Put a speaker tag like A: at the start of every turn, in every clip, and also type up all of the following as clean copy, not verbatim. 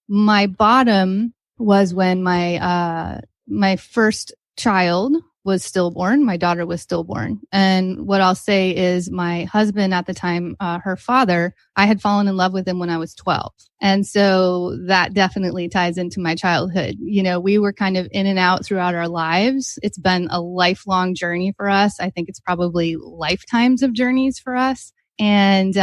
A: My bottom was when my first child was stillborn. My daughter was stillborn. And what I'll say is my husband at the time, her father, I had fallen in love with him when I was 12. And so that definitely ties into my childhood. You know, we were kind of in and out throughout our lives. It's been a lifelong journey for us. I think it's probably lifetimes of journeys for us. And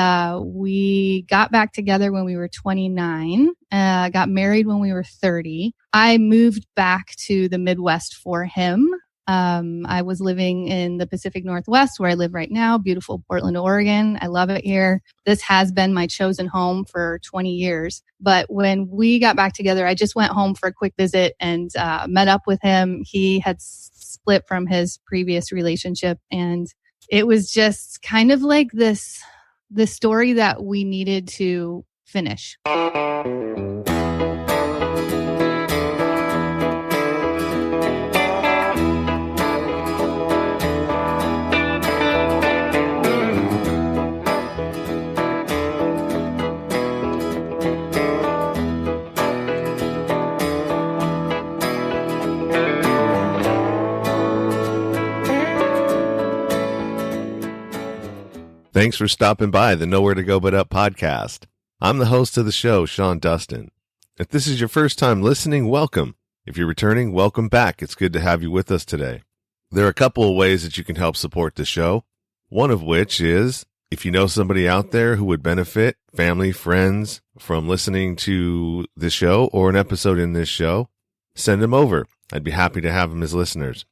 A: we got back together when we were 29, got married when we were 30. I moved back to the Midwest for him. I was living in the Pacific Northwest where I live right now, beautiful Portland, Oregon. I love it here. This has been my chosen home for 20 years. But when we got back together, I just went home for a quick visit and met up with him. He had split from his previous relationship, and it was just kind of like the story that we needed to finish.
B: Thanks for stopping by the Nowhere to Go But Up podcast. I'm the host of the show, Sean Dustin. If this is your first time listening, welcome. If you're returning, welcome back. It's good to have you with us today. There are a couple of ways that you can help support the show. One of which is if you know somebody out there who would benefit, family, friends, from listening to this show or an episode in this show, send them over. I'd be happy to have them as listeners.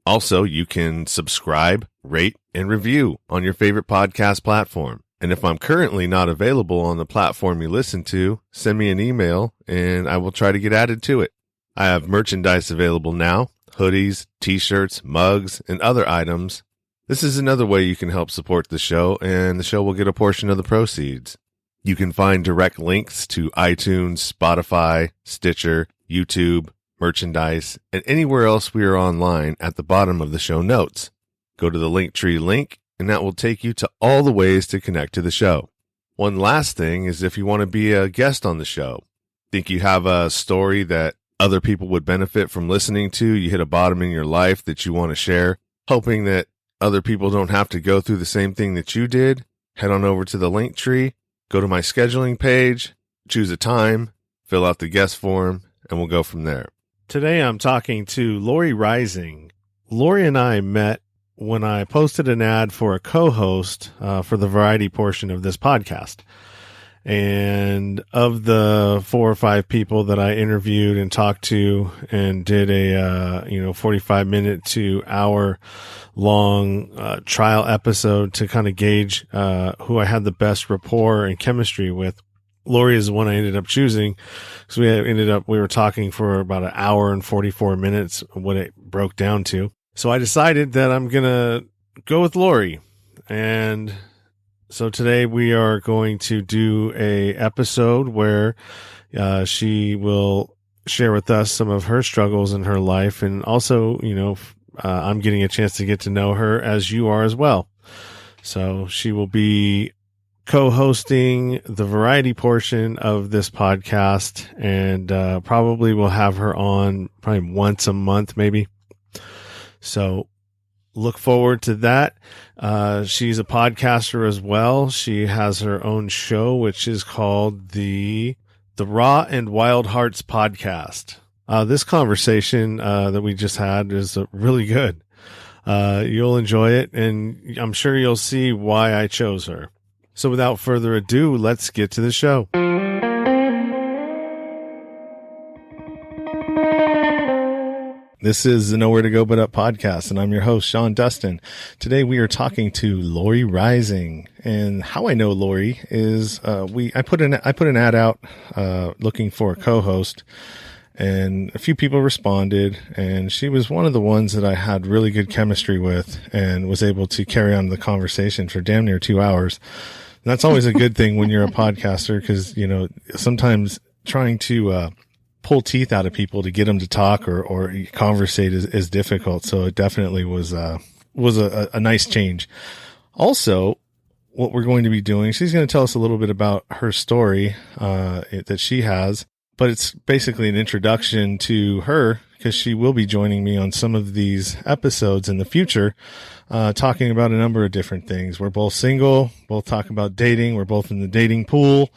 B: Also, you can subscribe, rate, and review on your favorite podcast platform. And if I'm currently not available on the platform you listen to, send me an email and I will try to get added to it. I have merchandise available now, hoodies, t-shirts, mugs, and other items. This is another way you can help support the show, and the show will get a portion of the proceeds. You can find direct links to iTunes, Spotify, Stitcher, YouTube, merchandise, and anywhere else we are online at the bottom of the show notes. Go to the Linktree link, and that will take you to all the ways to connect to the show. One last thing is if you want to be a guest on the show, think you have a story that other people would benefit from listening to, you hit a bottom in your life that you want to share, hoping that other people don't have to go through the same thing that you did, head on over to the Linktree, go to my scheduling page, choose a time, fill out the guest form, and we'll go from there. Today I'm talking to Lori Reising. Lori and I met when I posted an ad for a co-host for the variety portion of this podcast. And of the 4 or 5 people that I interviewed and talked to and did a 45-minute to hour long trial episode to kind of gauge who I had the best rapport and chemistry with, Lori is the one I ended up choosing. So we were talking for about an hour and 44 minutes, what it broke down to. So I decided that I'm going to go with Lori. And so today we are going to do a episode where she will share with us some of her struggles in her life. And also, I'm getting a chance to get to know her as you are as well. So she will be co-hosting the variety portion of this podcast, and probably we'll have her on probably once a month, maybe. So look forward to that. She's a podcaster as well. She has her own show, which is called the Raw and Wild Hearts podcast. This conversation that we just had is really good. You'll enjoy it, and I'm sure you'll see why I chose her. So without further ado, let's get to the show. This is the Nowhere to Go But Up podcast, and I'm your host, Sean Dustin. Today we are talking to Lori Reising, and how I know Lori is I put an ad out looking for a co-host, and a few people responded, and she was one of the ones that I had really good chemistry with and was able to carry on the conversation for damn near 2 hours. And that's always a good thing when you're a podcaster, because, sometimes trying to pull teeth out of people to get them to talk or conversate is difficult. So it definitely was a nice change. Also, what we're going to be doing, she's going to tell us a little bit about her story that she has. but it's basically an introduction to her because she will be joining me on some of these episodes in the future, talking about a number of different things. We're both single, both talk about dating. We're both in the dating pool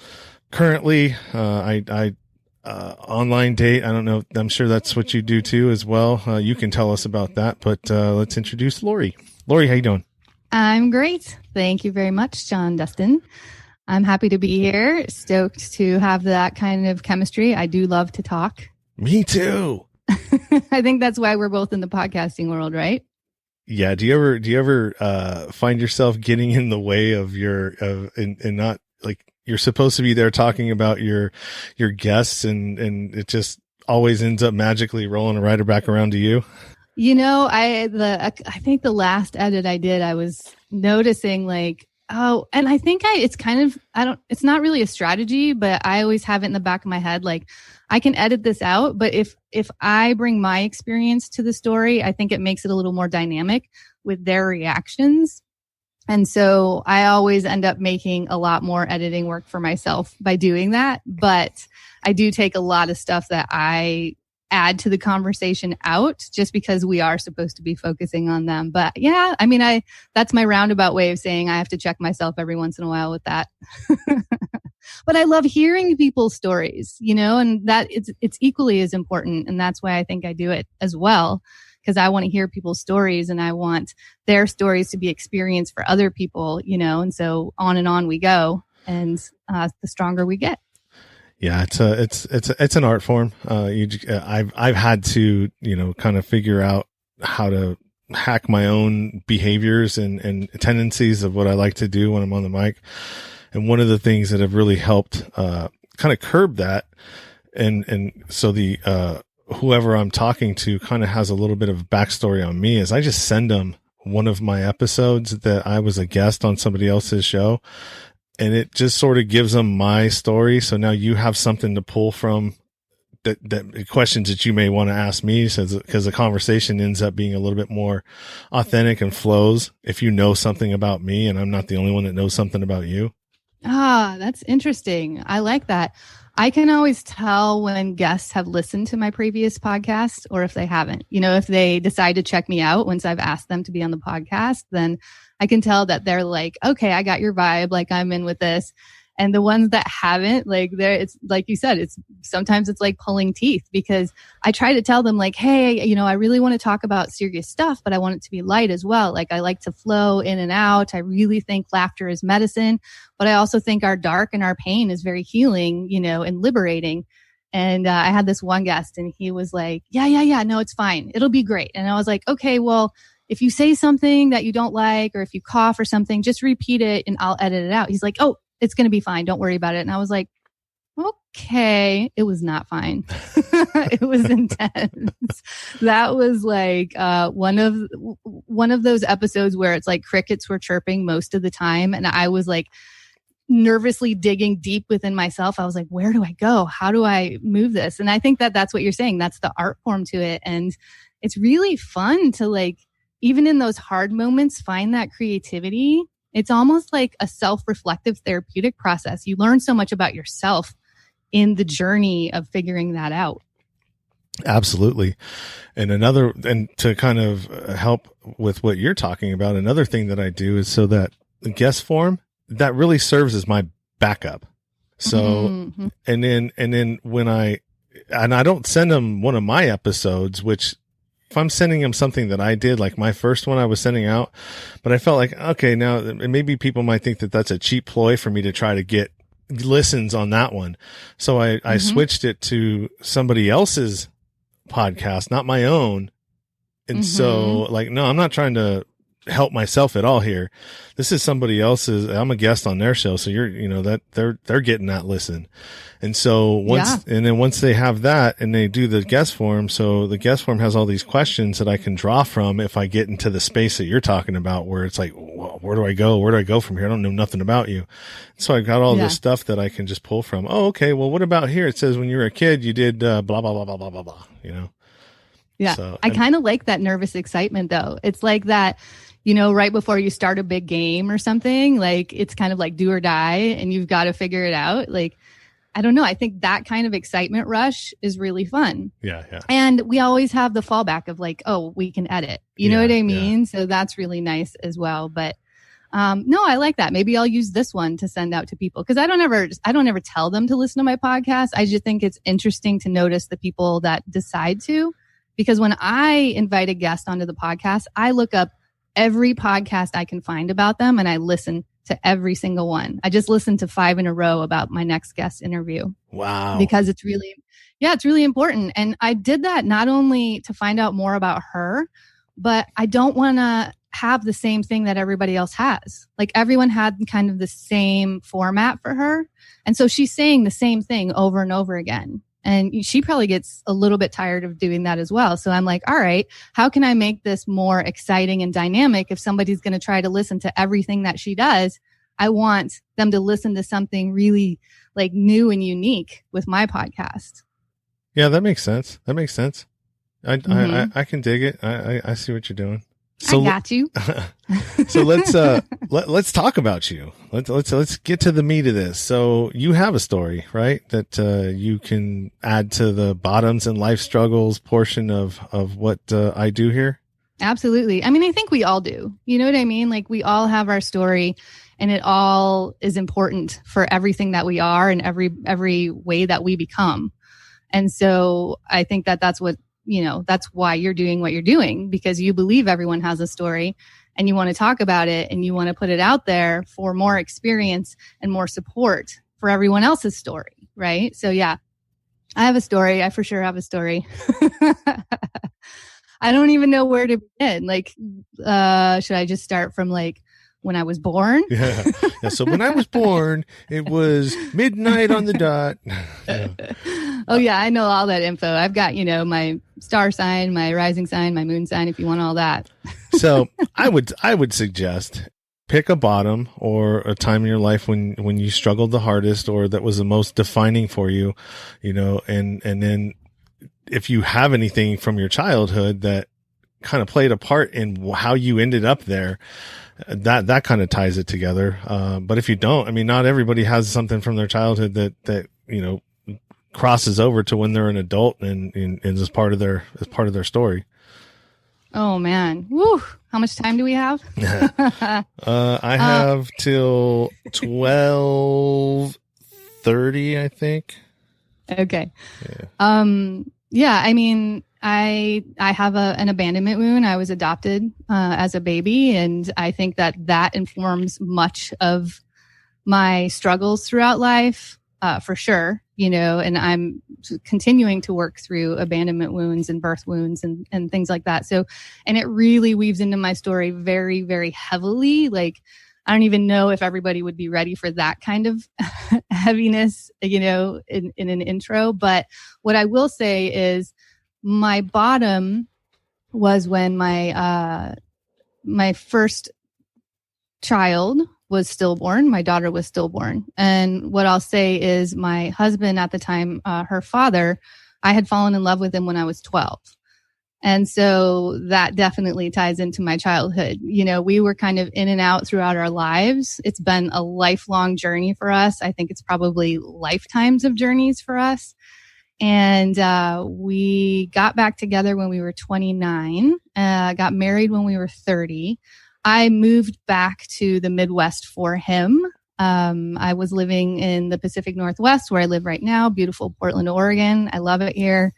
B: currently. I online date. I don't know. I'm sure that's what you do too as well. You can tell us about that, but let's introduce Lori. Lori, how you doing?
A: I'm great. Thank you very much, John Dustin. I'm happy to be here. Stoked to have that kind of chemistry. I do love to talk.
B: Me too.
A: I think that's why we're both in the podcasting world, right?
B: Yeah. Do you ever find yourself getting in the way of and not like you're supposed to be there talking about your guests and it just always ends up magically rolling right back around to you?
A: I think the last edit I did, I was noticing like, oh, and I think it's not really a strategy, but I always have it in the back of my head. Like I can edit this out, but if I bring my experience to the story, I think it makes it a little more dynamic with their reactions. And so I always end up making a lot more editing work for myself by doing that. But I do take a lot of stuff that I add to the conversation out just because we are supposed to be focusing on them. But yeah, I mean, that's my roundabout way of saying I have to check myself every once in a while with that. But I love hearing people's stories, and that it's equally as important. And that's why I think I do it as well, because I want to hear people's stories and I want their stories to be experienced for other people, and so on and on we go. And the stronger we get.
B: Yeah, it's an art form. I've had to, kind of figure out how to hack my own behaviors and tendencies of what I like to do when I'm on the mic. And one of the things that have really helped, kind of curb that. And so whoever I'm talking to kind of has a little bit of backstory on me is I just send them one of my episodes that I was a guest on somebody else's show. And it just sort of gives them my story. So now you have something to pull from that questions that you may want to ask me, because the conversation ends up being a little bit more authentic and flows if you know something about me and I'm not the only one that knows something about you.
A: Ah, that's interesting. I like that. I can always tell when guests have listened to my previous podcast or if they haven't. If they decide to check me out once I've asked them to be on the podcast, then I can tell that they're like, okay, I got your vibe. Like I'm in with this. And the ones that haven't, it's like you said, sometimes it's like pulling teeth, because I try to tell them like, hey, I really want to talk about serious stuff, but I want it to be light as well. Like I like to flow in and out. I really think laughter is medicine, but I also think our dark and our pain is very healing, and liberating. And I had this one guest and he was like, yeah, no, it's fine. It'll be great. And I was like, okay, well, if you say something that you don't like, or if you cough or something, just repeat it and I'll edit it out. He's like, oh, it's going to be fine. Don't worry about it. And I was like, okay, it was not fine. It was intense. That was like one of those episodes where it's like crickets were chirping most of the time. And I was like nervously digging deep within myself. I was like, where do I go? How do I move this? And I think that's what you're saying. That's the art form to it. And it's really fun to like, even in those hard moments, find that creativity. It's almost like a self-reflective therapeutic process. You learn so much about yourself in the journey of figuring that out.
B: Absolutely. And to kind of help with what you're talking about, another thing that I do is so that the guest form, that really serves as my backup. So, and then when I don't send them one of my episodes, which if I'm sending them something that I did, like my first one I was sending out, but I felt like, okay, now maybe people might think that that's a cheap ploy for me to try to get listens on that one. So I switched it to somebody else's podcast, not my own. And so like, no, I'm not trying to help myself at all here. This is somebody else's. I'm a guest on their show. So that they're getting that listen. And so once they have that and they do the guest form, so the guest form has all these questions that I can draw from if I get into the space that you're talking about, where it's like, well, where do I go? Where do I go from here? I don't know nothing about you. So I got all this stuff that I can just pull from. Oh, okay. Well, what about here? It says when you were a kid, you did, blah, blah, blah, blah, blah, blah, blah,
A: Yeah. So, I kind of like that nervous excitement though. It's like that, right before you start a big game or something, like it's kind of like do or die and you've got to figure it out. Like, I don't know. I think that kind of excitement rush is really fun.
B: Yeah.
A: And we always have the fallback of like, oh, we can edit. You know what I mean?
B: Yeah.
A: So that's really nice as well. But no, I like that. Maybe I'll use this one to send out to people because I don't ever tell them to listen to my podcast. I just think it's interesting to notice the people that decide to, because when I invite a guest onto the podcast, I look up every podcast I can find about them and I listen to every single one. I just listened to 5 in a row about my next guest interview.
B: Wow.
A: Because it's really important. And I did that not only to find out more about her, but I don't want to have the same thing that everybody else has. Like everyone had kind of the same format for her. And so she's saying the same thing over and over again. And she probably gets a little bit tired of doing that as well. So I'm like, all right, how can I make this more exciting and dynamic? If somebody's going to try to listen to everything that she does, I want them to listen to something really like new and unique with my podcast.
B: Yeah, that makes sense. I can dig it. I see what you're doing.
A: So, I got you.
B: So let's talk about you. Let's get to the meat of this. So you have a story, right? That you can add to the bottoms and life struggles portion of what I do here.
A: Absolutely. I mean, I think we all do. You know what I mean? Like we all have our story, and it all is important for everything that we are and every way that we become. And so I think that that's what. That's why you're doing what you're doing, because you believe everyone has a story and you want to talk about it and you want to put it out there for more experience and more support for everyone else's story. Right. So yeah, I have a story. I for sure have a story. I don't even know where to begin. Like, should I just start from like when I was born?
B: Yeah. So when I was born, it was midnight on the dot. Yeah.
A: Oh yeah, I know all that info. I've got, my star sign, my rising sign, my moon sign, if you want all that.
B: So I would suggest pick a bottom or a time in your life when you struggled the hardest or that was the most defining for you, and then if you have anything from your childhood that kind of played a part in how you ended up there, that kind of ties it together. But if you don't, I mean, not everybody has something from their childhood that crosses over to when they're an adult and is part of their story.
A: Oh man. Woo. How much time do we have?
B: I have till 12:30, I think.
A: Okay. Yeah. I mean, I have an abandonment wound. I was adopted as a baby, and I think that informs much of my struggles throughout life, for sure. And I'm continuing to work through abandonment wounds and birth wounds and things like that. So, and it really weaves into my story very, very heavily. Like, I don't even know if everybody would be ready for that kind of heaviness, in an intro. But what I will say is my bottom was when my first child was stillborn. My daughter was stillborn. And what I'll say is my husband at the time, her father, I had fallen in love with him when I was 12. And so that definitely ties into my childhood. We were kind of in and out throughout our lives. It's been a lifelong journey for us. I think it's probably lifetimes of journeys for us. And we got back together when we were 29, got married when we were 30. I moved back to the Midwest for him. I was living in the Pacific Northwest where I live right now, beautiful Portland, Oregon. I love it here.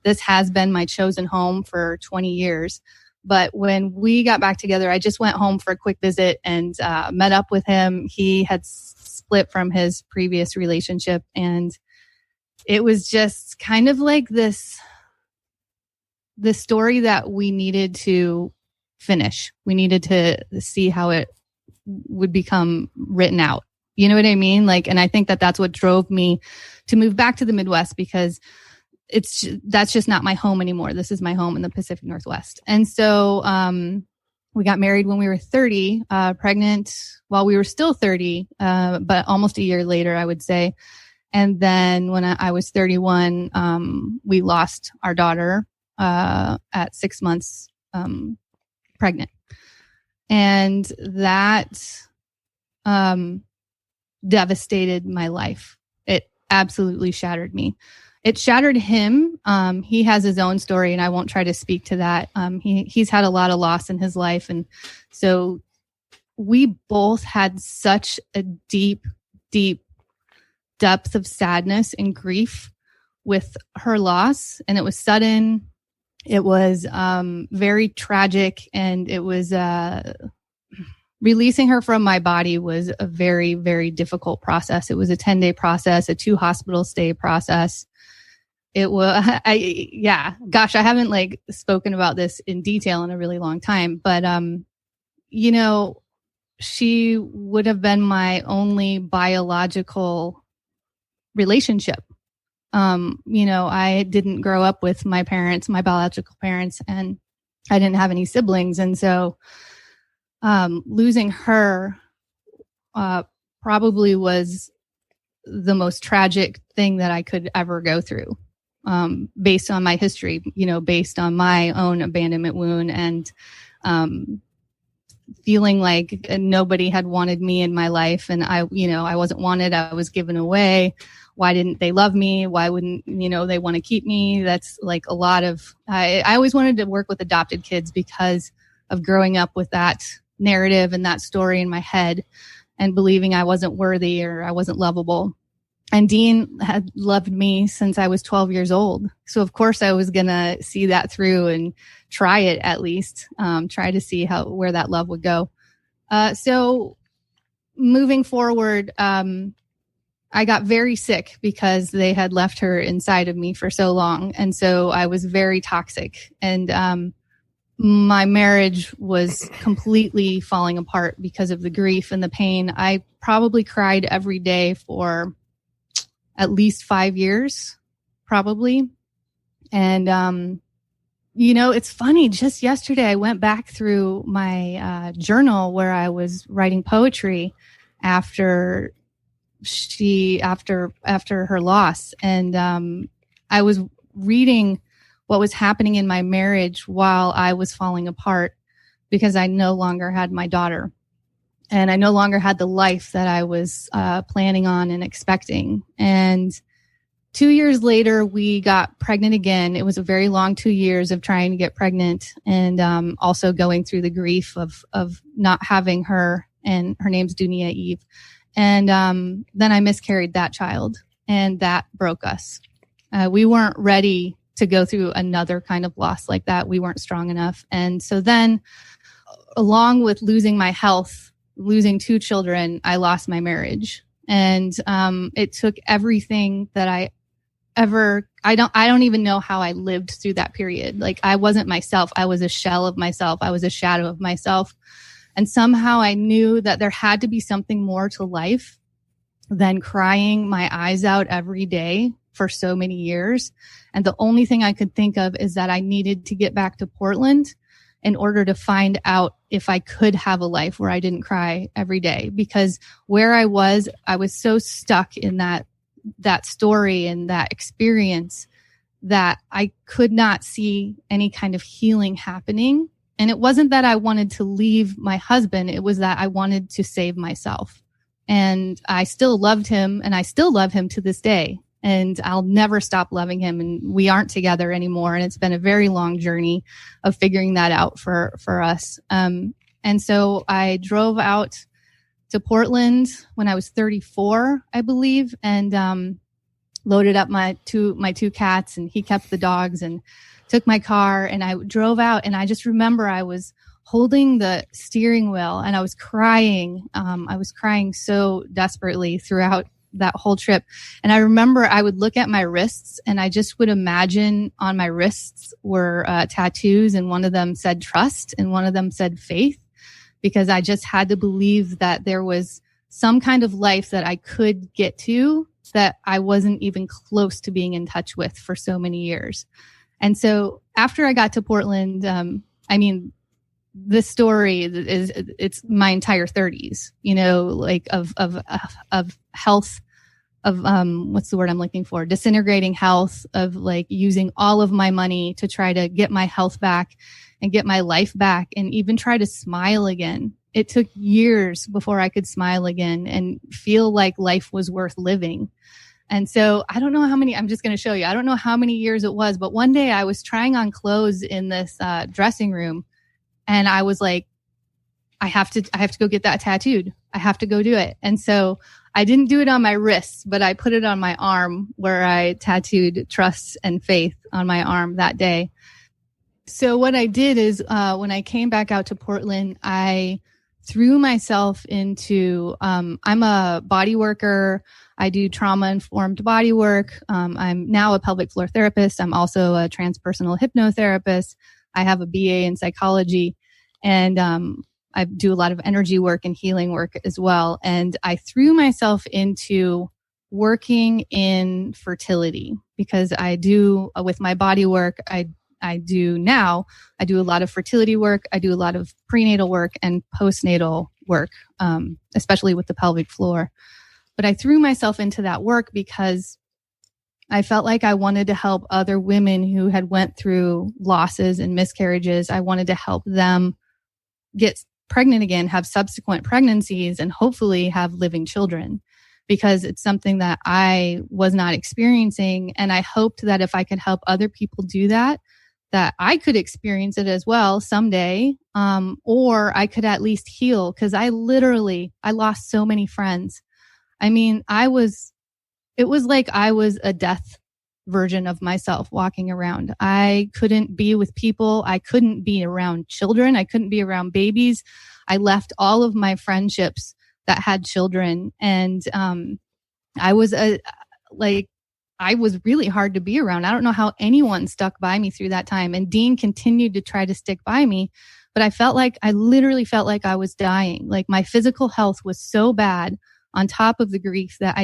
A: This has been my chosen home for 20 years. But when we got back together, I just went home for a quick visit and met up with him. He had split from his previous relationship, and it was just kind of like the story that we needed to finish. We needed to see how it would become written out. You know what I mean? Like, and I think that's what drove me to move back to the Midwest, because that's just not my home anymore. This is my home in the Pacific Northwest. And so, we got married when we were 30, pregnant while we were still 30, but almost a year later, I would say. And then when I was 31, we lost our daughter at 6 months pregnant. And that devastated my life. absolutely shattered me. It shattered him. He has his own story, and I won't try to speak to that. He's had a lot of loss in his life. And so we both had such a deep, deep depth of sadness and grief with her loss. And it was sudden. It was very tragic. And it was releasing her from my body was a very, very difficult process. It was a 10-day process, a 2 hospital stay process. It was, I haven't spoken about this in detail in a really long time, but, she would have been my only biological relationship. I didn't grow up with my biological parents, and I didn't have any siblings. And so, losing her, probably was the most tragic thing that I could ever go through. Based on my history, based on my own abandonment wound, and feeling like nobody had wanted me in my life, and I wasn't wanted. I was given away. Why didn't they love me? Why wouldn't they want to keep me? That's like a lot of. I always wanted to work with adopted kids because of growing up with that narrative and that story in my head, and believing I wasn't worthy or I wasn't lovable. And Dean had loved me since I was 12 years old. So of course I was going to see that through and try it, at least, try to see where that love would go. So moving forward, I got very sick because they had left her inside of me for so long. And so I was very toxic, and, my marriage was completely falling apart because of the grief and the pain. I probably cried every day for at least 5 years, probably. And, it's funny. Just yesterday, I went back through my journal where I was writing poetry after her loss. And I was reading what was happening in my marriage while I was falling apart, because I no longer had my daughter. And I no longer had the life that I was planning on and expecting. And 2 years later, we got pregnant again. It was a very long 2 years of trying to get pregnant, and also going through the grief of not having her. And her name's Dunia Eve. And then I miscarried that child, and that broke us. We weren't ready to go through another kind of loss like that. We weren't strong enough. And so then, along with losing my health, losing 2 children, I lost my marriage. And it took everything that I don't even know how I lived through that period. Like, I wasn't myself. I was a shell of myself. I was a shadow of myself. And somehow I knew that there had to be something more to life than crying my eyes out every day for so many years. And the only thing I could think of is that I needed to get back to Portland in order to find out if I could have a life where I didn't cry every day. Because where I was so stuck in that story and that experience that I could not see any kind of healing happening. And it wasn't that I wanted to leave my husband. It was that I wanted to save myself. And I still loved him, and I still love him to this day. And I'll never stop loving him. And we aren't together anymore. And it's been a very long journey of figuring that out for us. And so I drove out to Portland when I was 34, I believe, and loaded up my two cats, and he kept the dogs, and took my car, and I drove out. And I just remember I was holding the steering wheel, and I was crying. I was crying so desperately throughout that whole trip. And I remember I would look at my wrists, and I just would imagine on my wrists were tattoos, and one of them said trust and one of them said faith, because I just had to believe that there was some kind of life that I could get to that I wasn't even close to being in touch with for so many years. And so after I got to Portland, this story it's my entire 30s, like of health, of what's the word I'm looking for? Disintegrating health, of like using all of my money to try to get my health back and get my life back, and even try to smile again. It took years before I could smile again and feel like life was worth living. And so I don't know how many, I'm just going to show you. I don't know how many years it was, but one day I was trying on clothes in this dressing room, and I was like, I have to go get that tattooed. I have to go do it. And so I didn't do it on my wrists, but I put it on my arm, where I tattooed trust and faith on my arm that day. So what I did is when I came back out to Portland, I threw myself into, I'm a body worker. I do trauma-informed body work. I'm now a pelvic floor therapist. I'm also a transpersonal hypnotherapist. I have a BA in psychology, and I do a lot of energy work and healing work as well. And I threw myself into working in fertility because I do, with my body work, I do a lot of fertility work. I do a lot of prenatal work and postnatal work, especially with the pelvic floor. But I threw myself into that work because I felt like I wanted to help other women who had went through losses and miscarriages. I wanted to help them get pregnant again, have subsequent pregnancies, and hopefully have living children, because it's something that I was not experiencing. And I hoped that if I could help other people do that, that I could experience it as well someday, or I could at least heal, because I lost so many friends. I mean, it was like I was a death version of myself walking around. I couldn't be with people. I couldn't be around children. I couldn't be around babies. I left all of my friendships that had children. And I was really hard to be around. I don't know how anyone stuck by me through that time. And Dean continued to try to stick by me. But I literally felt like I was dying. Like my physical health was so bad on top of the grief that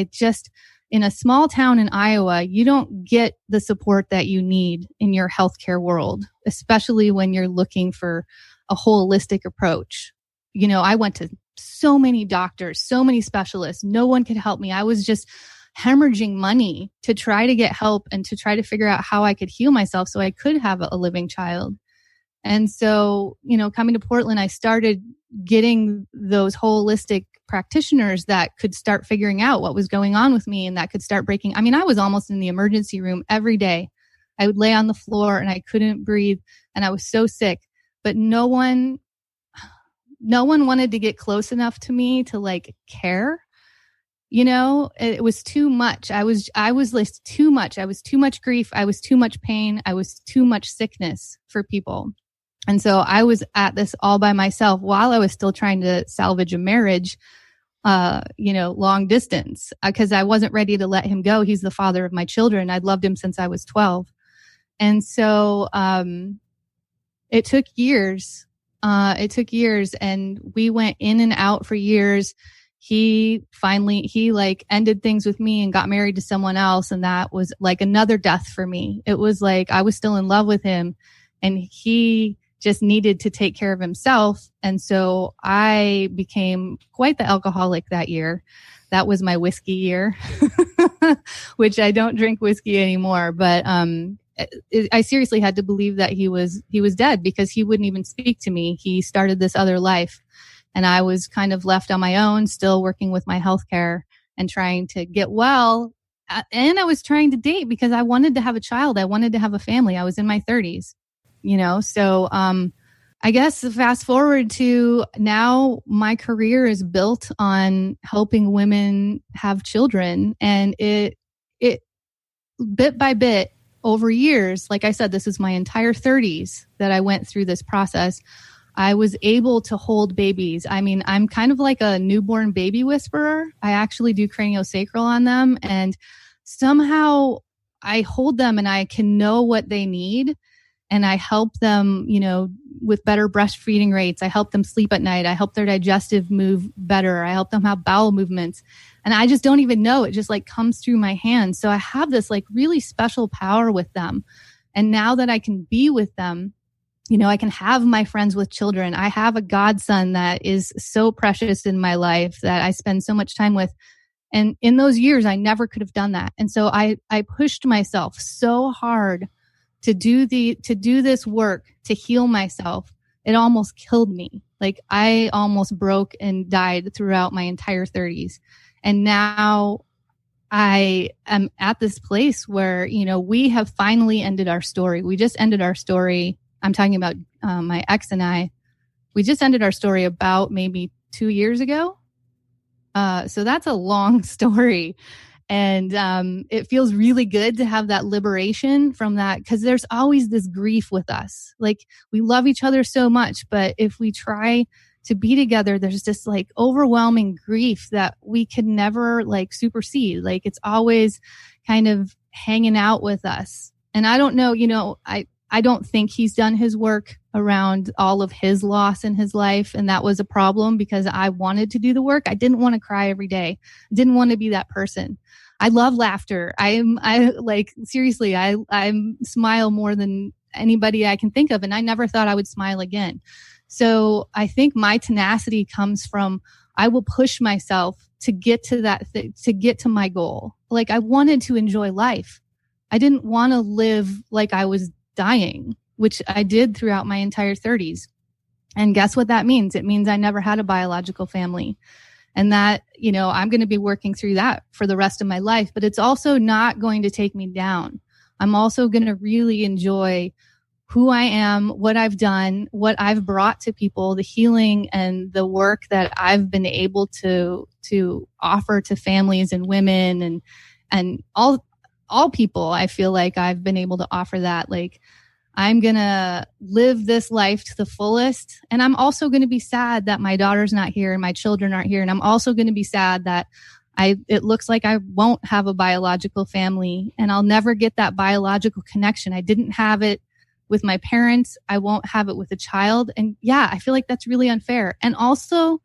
A: in a small town in Iowa, you don't get the support that you need in your healthcare world, especially when you're looking for a holistic approach. You know, I went to so many doctors, so many specialists. No one could help me. I was just hemorrhaging money to try to get help and to try to figure out how I could heal myself so I could have a living child. And so, you know, coming to Portland, I started getting those holistic practitioners that could start figuring out what was going on with me and that could start breaking. I mean, I was almost in the emergency room every day. I would lay on the floor and I couldn't breathe and I was so sick, but no one wanted to get close enough to me to like care. You know, it was too much. I was like too much. I was too much grief. I was too much pain. I was too much sickness for people. And so I was at this all by myself while I was still trying to salvage a marriage, long distance, because I wasn't ready to let him go. He's the father of my children. I'd loved him since I was 12. And so it took years. And we went in and out for years. He ended things with me and got married to someone else. And that was like another death for me. It was like I was still in love with him and he just needed to take care of himself. And so I became quite the alcoholic that year. That was my whiskey year, which I don't drink whiskey anymore. But I seriously had to believe that he was dead because he wouldn't even speak to me. He started this other life. And I was kind of left on my own, still working with my healthcare and trying to get well. And I was trying to date because I wanted to have a child. I wanted to have a family. I was in my 30s, So I guess fast forward to now, my career is built on helping women have children. And it bit by bit over years, like I said, this is my entire 30s that I went through this process. I was able to hold babies. I mean, I'm kind of like a newborn baby whisperer. I actually do craniosacral on them. And somehow I hold them and I can know what they need. And I help them, with better breastfeeding rates. I help them sleep at night. I help their digestive move better. I help them have bowel movements. And I just don't even know. It just like comes through my hands. So I have this like really special power with them. And now that I can be with them, I can have my friends with children. I have a godson that is so precious in my life that I spend so much time with. And in those years, I never could have done that. And so I pushed myself so hard to do this work, to heal myself. It almost killed me. Like I almost broke and died throughout my entire 30s. And now I am at this place where, we have finally ended our story. We just ended our story. I'm talking about my ex and I. We just ended our story about maybe 2 years ago. So that's a long story. And it feels really good to have that liberation from that, because there's always this grief with us. Like, we love each other so much, but if we try to be together, there's this like overwhelming grief that we can never like supersede. Like, it's always kind of hanging out with us. And I don't know, I don't think he's done his work around all of his loss in his life. And that was a problem, because I wanted to do the work. I didn't want to cry every day. I didn't want to be that person. I love laughter. I seriously, I smile more than anybody I can think of. And I never thought I would smile again. So I think my tenacity comes from, I will push myself to get to that, to get to my goal. Like, I wanted to enjoy life. I didn't want to live like I was dying, which I did throughout my entire 30s. And guess what that means? It means I never had a biological family. And that, I'm going to be working through that for the rest of my life, but it's also not going to take me down. I'm also going to really enjoy who I am, what I've done, what I've brought to people, the healing and the work that I've been able to offer to families and women and all people. I feel like I've been able to offer that. Like, I'm going to live this life to the fullest. And I'm also going to be sad that my daughter's not here and my children aren't here. And I'm also going to be sad that it looks like I won't have a biological family, and I'll never get that biological connection. I didn't have it with my parents. I won't have it with a child. And yeah, I feel like that's really unfair. And also,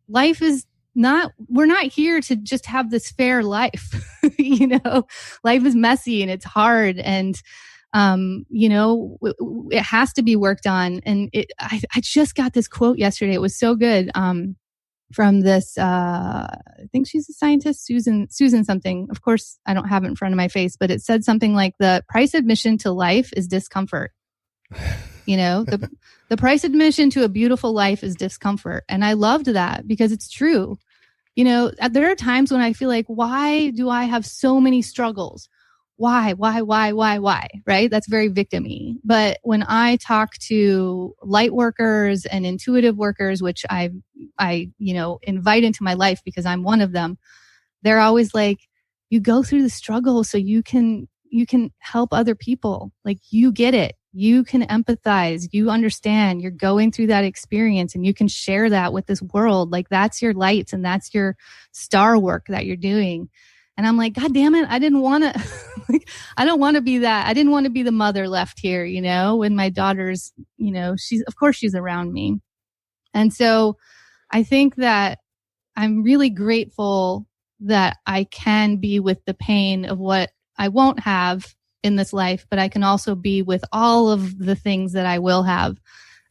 A: life is we're not here to just have this fair life. Life is messy and it's hard. And, it has to be worked on. And I just got this quote yesterday. It was so good. From this, I think she's a scientist, Susan something. Of course, I don't have it in front of my face, but it said something like, the price admission to life is discomfort. The price admission to a beautiful life is discomfort. And I loved that, because it's true. There are times when I feel like, why do I have so many struggles? Why? Right? That's very victim-y. But when I talk to light workers and intuitive workers, which I invite into my life because I'm one of them, they're always like, you go through the struggle so you can help other people. Like, you get it. You can empathize. You understand. You're going through that experience, and you can share that with this world. Like, that's your light and that's your star work that you're doing. And I'm like, God damn it. I didn't want to, I don't want to be that. I didn't want to be the mother left here, when my daughter's, of course she's around me. And so I think that I'm really grateful that I can be with the pain of what I won't have in this life, but I can also be with all of the things that I will have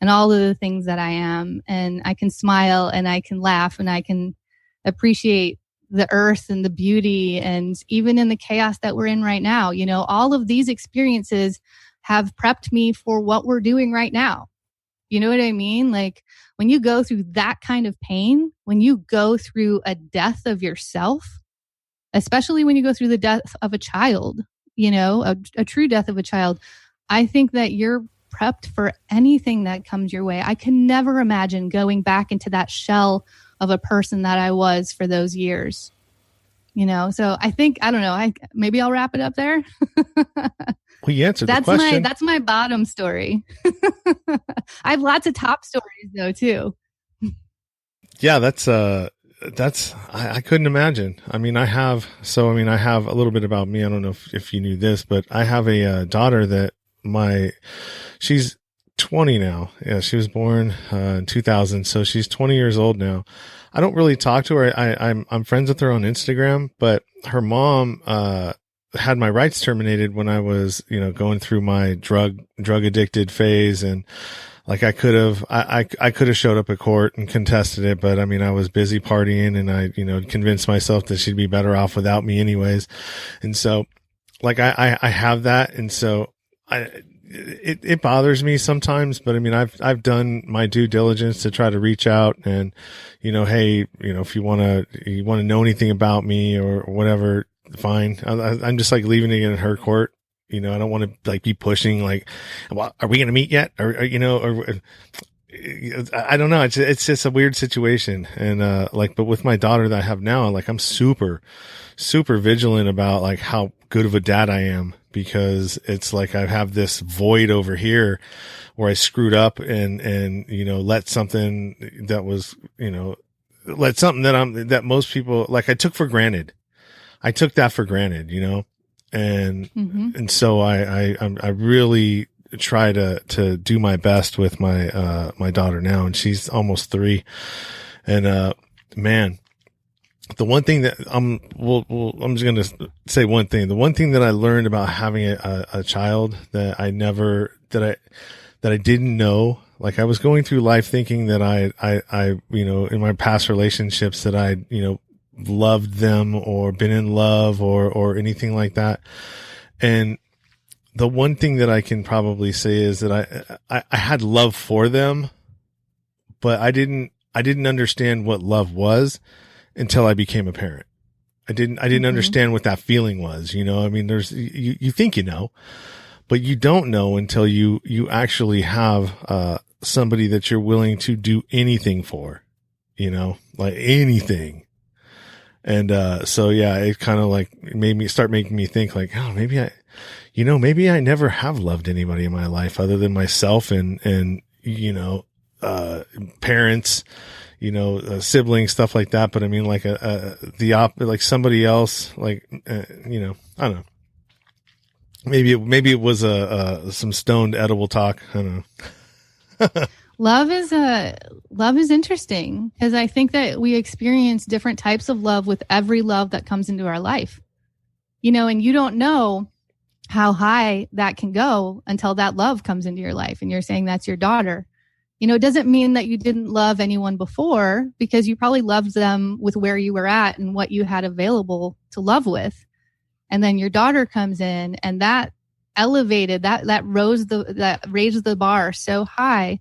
A: and all of the things that I am. And I can smile and I can laugh and I can appreciate the earth and the beauty. And even in the chaos that we're in right now, all of these experiences have prepped me for what we're doing right now. You know what I mean? Like, when you go through that kind of pain, when you go through a death of yourself, especially when you go through the death of a child, a true death of a child, I think that you're prepped for anything that comes your way. I can never imagine going back into that shell of a person that I was for those years, So I think, I don't know, maybe I'll wrap it up there.
B: We answered the question.
A: That's my bottom story. I have lots of top stories though, too.
B: Yeah, I couldn't imagine. I have a little bit about me. I don't know if you knew this, but I have a daughter that she's 20 now. Yeah, she was born in 2000, so she's 20 years old now. I don't really talk to her. I'm friends with her on Instagram, but her mom had my rights terminated when I was, going through my drug addicted phase, and like I could have showed up at court and contested it, but I was busy partying, and I convinced myself that she'd be better off without me anyways. And so like I have that, and so it bothers me sometimes, but I've done my due diligence to try to reach out and, hey, if you want to know anything about me or whatever, fine. I'm just like leaving it in her court. You know, I don't want to like be pushing like, well, are we going to meet yet? Or, you know, or I don't know. It's just a weird situation. And, like, but with my daughter that I have now, like I'm super, super vigilant about like how good of a dad I am, because it's like I have this void over here where I screwed up and, you know, let something that was, you know, that most people like I took for granted. I took that for granted, you know, and so I really try to do my best with my, my daughter now, and she's almost 3. And, man, the one thing that I'm just going to say one thing. The one thing that I learned about having a child that I didn't know, like I was going through life thinking that I, you know, in my past relationships that I, you know, loved them or been in love or anything like that. And the one thing that I can probably say is that I had love for them, but I didn't understand what love was until I became a parent. I didn't understand what that feeling was. You know, I mean, you think, you know, but you don't know until you actually have, somebody that you're willing to do anything for, you know, like anything. And, so yeah, it kind of like making me think like, oh, maybe I never have loved anybody in my life other than myself and, you know, parents, you know, siblings, stuff like that. But I mean, like like somebody else, like, you know, I don't know. Maybe it was, some stoned edible talk. I don't know.
A: Love is interesting, because I think that we experience different types of love with every love that comes into our life, you know, and you don't know how high that can go until that love comes into your life. And you're saying that's your daughter. You know, it doesn't mean that you didn't love anyone before, because you probably loved them with where you were at and what you had available to love with. And then your daughter comes in, and that elevated, that raised the bar so high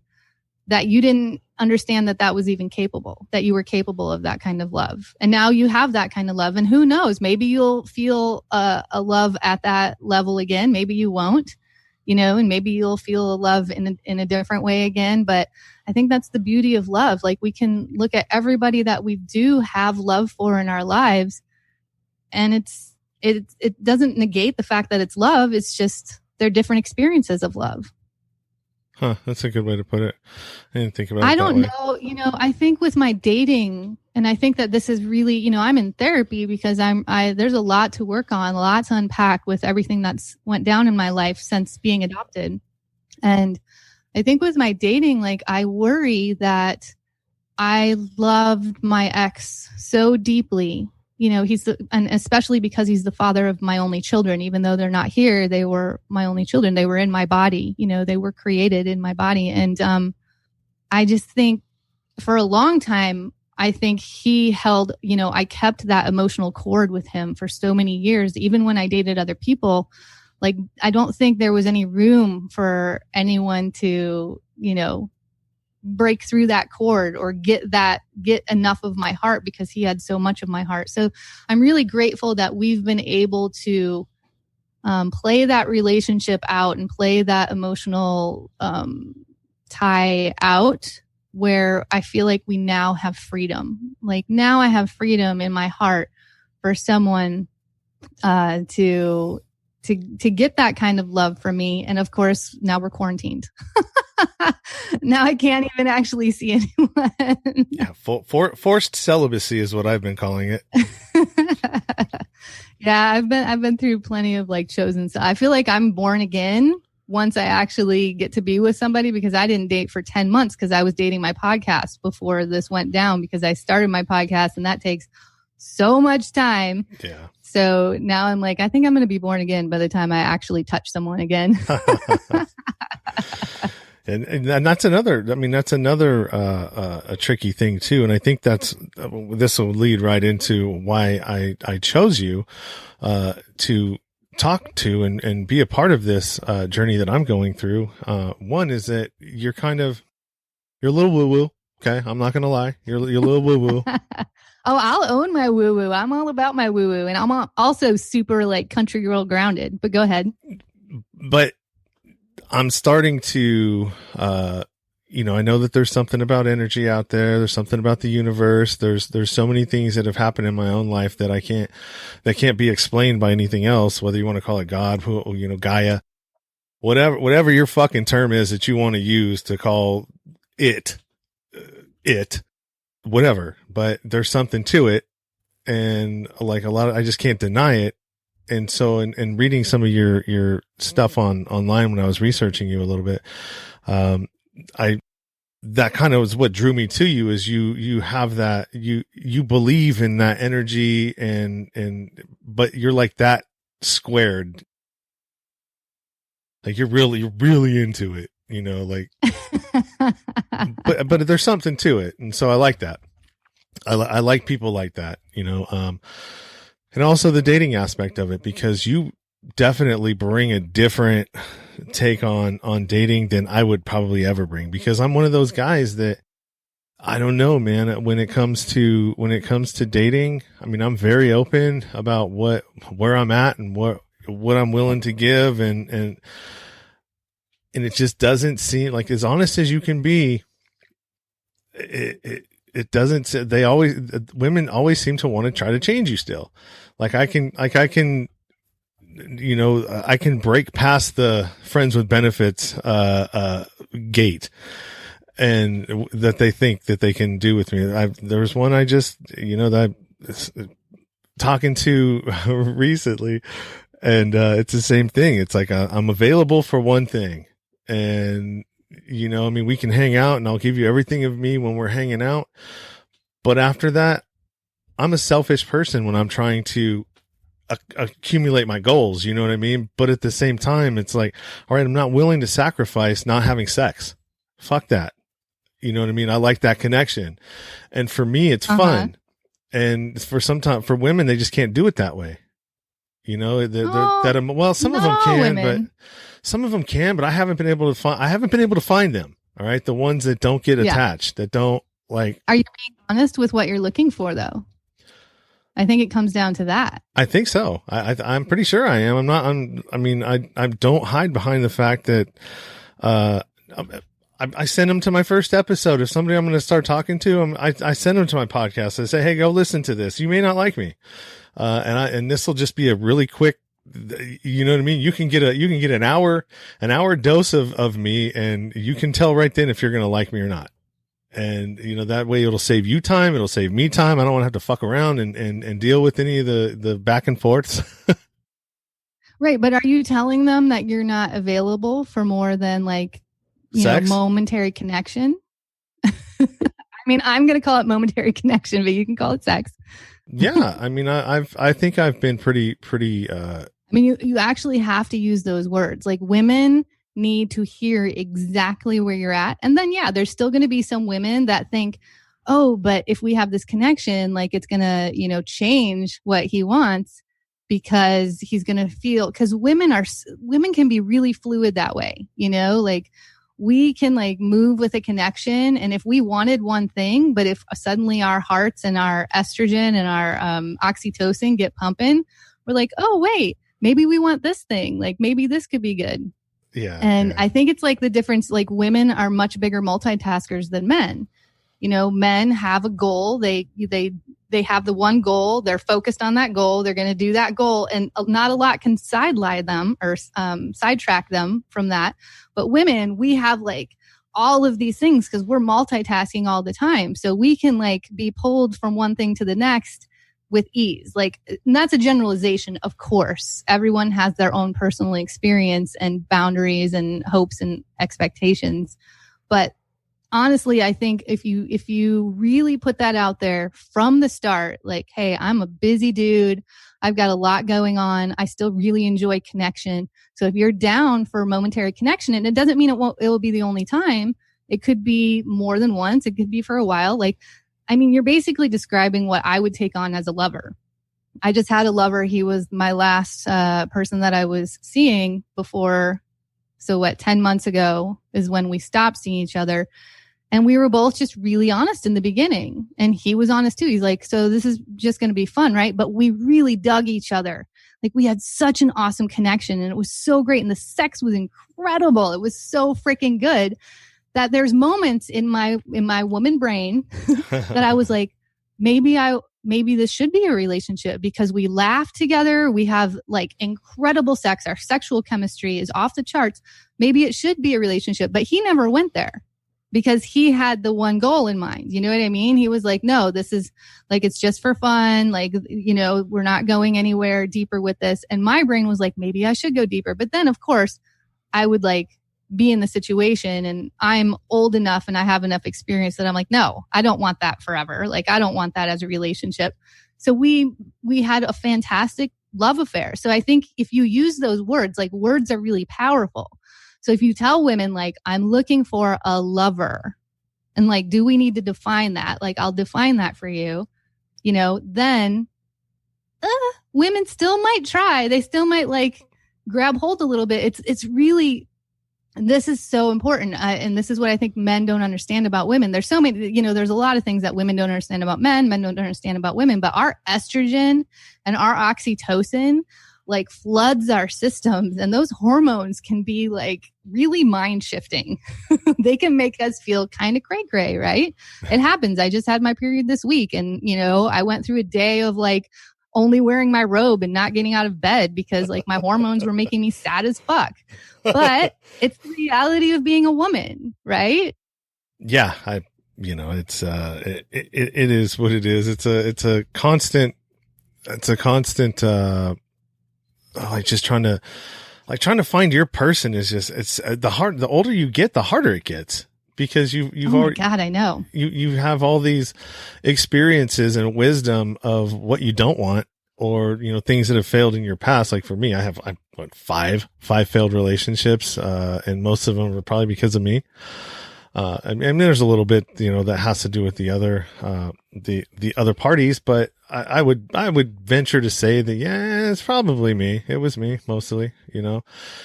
A: that you didn't understand that was even capable, that you were capable of that kind of love. And now you have that kind of love. And who knows, maybe you'll feel a love at that level again. Maybe you won't, you know, and maybe you'll feel a love in a different way again. But I think that's the beauty of love. Like, we can look at everybody that we do have love for in our lives, and it doesn't negate the fact that it's love. It's just they're different experiences of love.
B: Huh, that's a good way to put it. I didn't think about it.
A: I don't know. You know, I think with my dating, and I think that this is really, you know, I'm in therapy because there's a lot to work on, a lot to unpack with everything that's went down in my life since being adopted. And I think with my dating, like, I worry that I loved my ex so deeply. You know, and especially because he's the father of my only children. Even though they're not here, they were my only children. They were in my body. You know, they were created in my body. And I just think for a long time, I think he held, you know, I kept that emotional cord with him for so many years. Even when I dated other people, like, I don't think there was any room for anyone to, you know, break through that cord or get enough of my heart, because he had so much of my heart. So I'm really grateful that we've been able to play that relationship out and play that emotional tie out, where I feel like we now have freedom. Like, now I have freedom in my heart for someone to get that kind of love from me. And of course, now we're quarantined. Now I can't even actually see anyone.
B: Yeah, forced celibacy is what I've been calling it.
A: Yeah, I've been through plenty of like chosen. So I feel like I'm born again once I actually get to be with somebody, because I didn't date for 10 months because I was dating my podcast before this went down, because I started my podcast and that takes so much time. Yeah. So now I'm like, I think I'm going to be born again by the time I actually touch someone again.
B: And that's another, a tricky thing too. And I think this will lead right into why I chose you, to talk to and be a part of this, journey that I'm going through. One is that you're a little woo woo. Okay. I'm not going to lie. You're a little woo woo.
A: Oh, I'll own my woo woo. I'm all about my woo woo. And I'm also super like country girl grounded, but go ahead.
B: But I'm starting to, I know that there's something about energy out there. There's something about the universe. There's so many things that have happened in my own life that can't be explained by anything else, whether you want to call it God, Gaia, whatever your fucking term is that you want to use to call it, whatever, but there's something to it. And like I just can't deny it. And so in reading some of your stuff online when I was researching you a little bit, that kind of was what drew me to you, is you have that, you believe in that energy but you're like that squared. Like you're really into it, like, but there's something to it. And so I like that. I like people like that, and also the dating aspect of it, because you definitely bring a different take on dating than I would probably ever bring, because I'm one of those guys that I don't know, man, when it comes to dating, I mean, I'm very open about where I'm at and what I'm willing to give. And it just doesn't seem like, as honest as you can be, it doesn't, women always seem to want to try to change you still. I can break past the friends with benefits, gate, and that they think that they can do with me. There was one I just, that I'm talking to recently, and, it's the same thing. It's like, I'm available for one thing, and, we can hang out and I'll give you everything of me when we're hanging out. But after that, I'm a selfish person when I'm trying to accumulate my goals. You know what I mean? But at the same time, it's like, all right, I'm not willing to sacrifice not having sex. Fuck that. You know what I mean? I like that connection. And for me, it's fun. And for women, they just can't do it that way. Some of them can, women. But some of them can, but I haven't been able to find them. All right. The ones that don't get attached, that don't like. Are you
A: being honest with what you're looking for though? I think it comes down to that.
B: I think so. I'm pretty sure I am. I don't hide behind the fact that, I send them to my first episode. If somebody I'm going to start talking to, I send them to my podcast. I say, hey, go listen to this. You may not like me. And this will just be a really quick, you know what I mean? You can get an hour dose of me, and you can tell right then if you're going to like me or not. And, that way it'll save you time. It'll save me time. I don't want to have to fuck around and deal with any of the back and forths.
A: Right. But are you telling them that you're not available for more than momentary connection? I mean, I'm going to call it momentary connection, but you can call it sex.
B: Yeah. I mean, I think I've been pretty,
A: you actually have to use those words. Like, women need to hear exactly where you're at. And then, there's still going to be some women that think, oh, but if we have this connection, like, it's going to, change what he wants, because he's going to feel, because women can be really fluid that way. Like, we can move with a connection. And if we wanted one thing, but if suddenly our hearts and our estrogen and our oxytocin get pumping, we're like, oh, wait, maybe we want this thing. Like, maybe this could be good.
B: Yeah.
A: And I think it's the difference, women are much bigger multitaskers than men. Men have a goal. They have the one goal. They're focused on that goal. They're going to do that goal. And not a lot can sideline them or sidetrack them from that. But women, we have all of these things because we're multitasking all the time. So we can be pulled from one thing to the next with ease. And that's a generalization, of course. Everyone has their own personal experience and boundaries and hopes and expectations. But honestly, I think if you really put that out there from the start, hey, I'm a busy dude. I've got a lot going on. I still really enjoy connection. So if you're down for momentary connection, and it doesn't mean it will be the only time. It could be more than once. It could be for a while. You're basically describing what I would take on as a lover. I just had a lover. He was my last person that I was seeing before. So 10 months ago is when we stopped seeing each other. And we were both just really honest in the beginning. And he was honest too. He's like, so this is just going to be fun, right? But we really dug each other. Like we had such an awesome connection and it was so great. And the sex was incredible. It was so freaking good that there's moments in my woman brain that I was like, maybe this should be a relationship because we laugh together. We have like incredible sex. Our sexual chemistry is off the charts. Maybe it should be a relationship, but he never went there because he had the one goal in mind. You know what I mean? He was like, no, this is like, it's just for fun. Like, you know, we're not going anywhere deeper with this. And my brain was like, maybe I should go deeper. But then of course I would like be in the situation and I'm old enough and I have enough experience that I'm like, no, I don't want that forever. Like, I don't want that as a relationship. So we had a fantastic love affair. So I think if you use those words, like words are really powerful. So if you tell women like, I'm looking for a lover and like, do we need to define that? Like, I'll define that for you, you know, then women still might try. They still might like grab hold a little bit. It's really, this is so important. And this is what I think men don't understand about women. There's so many, you know, there's a lot of things that women don't understand about men don't understand about women, but our estrogen and our oxytocin like floods our systems, and those hormones can be like really mind shifting. They can make us feel kind of cray, right? It happens. I just had my period this week and, you know, I went through a day of like only wearing my robe and not getting out of bed because like my hormones were making me sad as fuck. But it's the reality of being a woman, right?
B: Yeah, it's it is what it is. It's a constant like just trying to find your person is just, it's the older you get, the harder it gets because you've already,
A: God, I know
B: you have all these experiences and wisdom of what you don't want, or, you know, things that have failed in your past. Like for me, I've five failed relationships, and most of them are probably because of me. I mean, there's a little bit, you know, that has to do with the other parties, but I would venture to say that, yeah, it's probably me. It was me mostly, you know,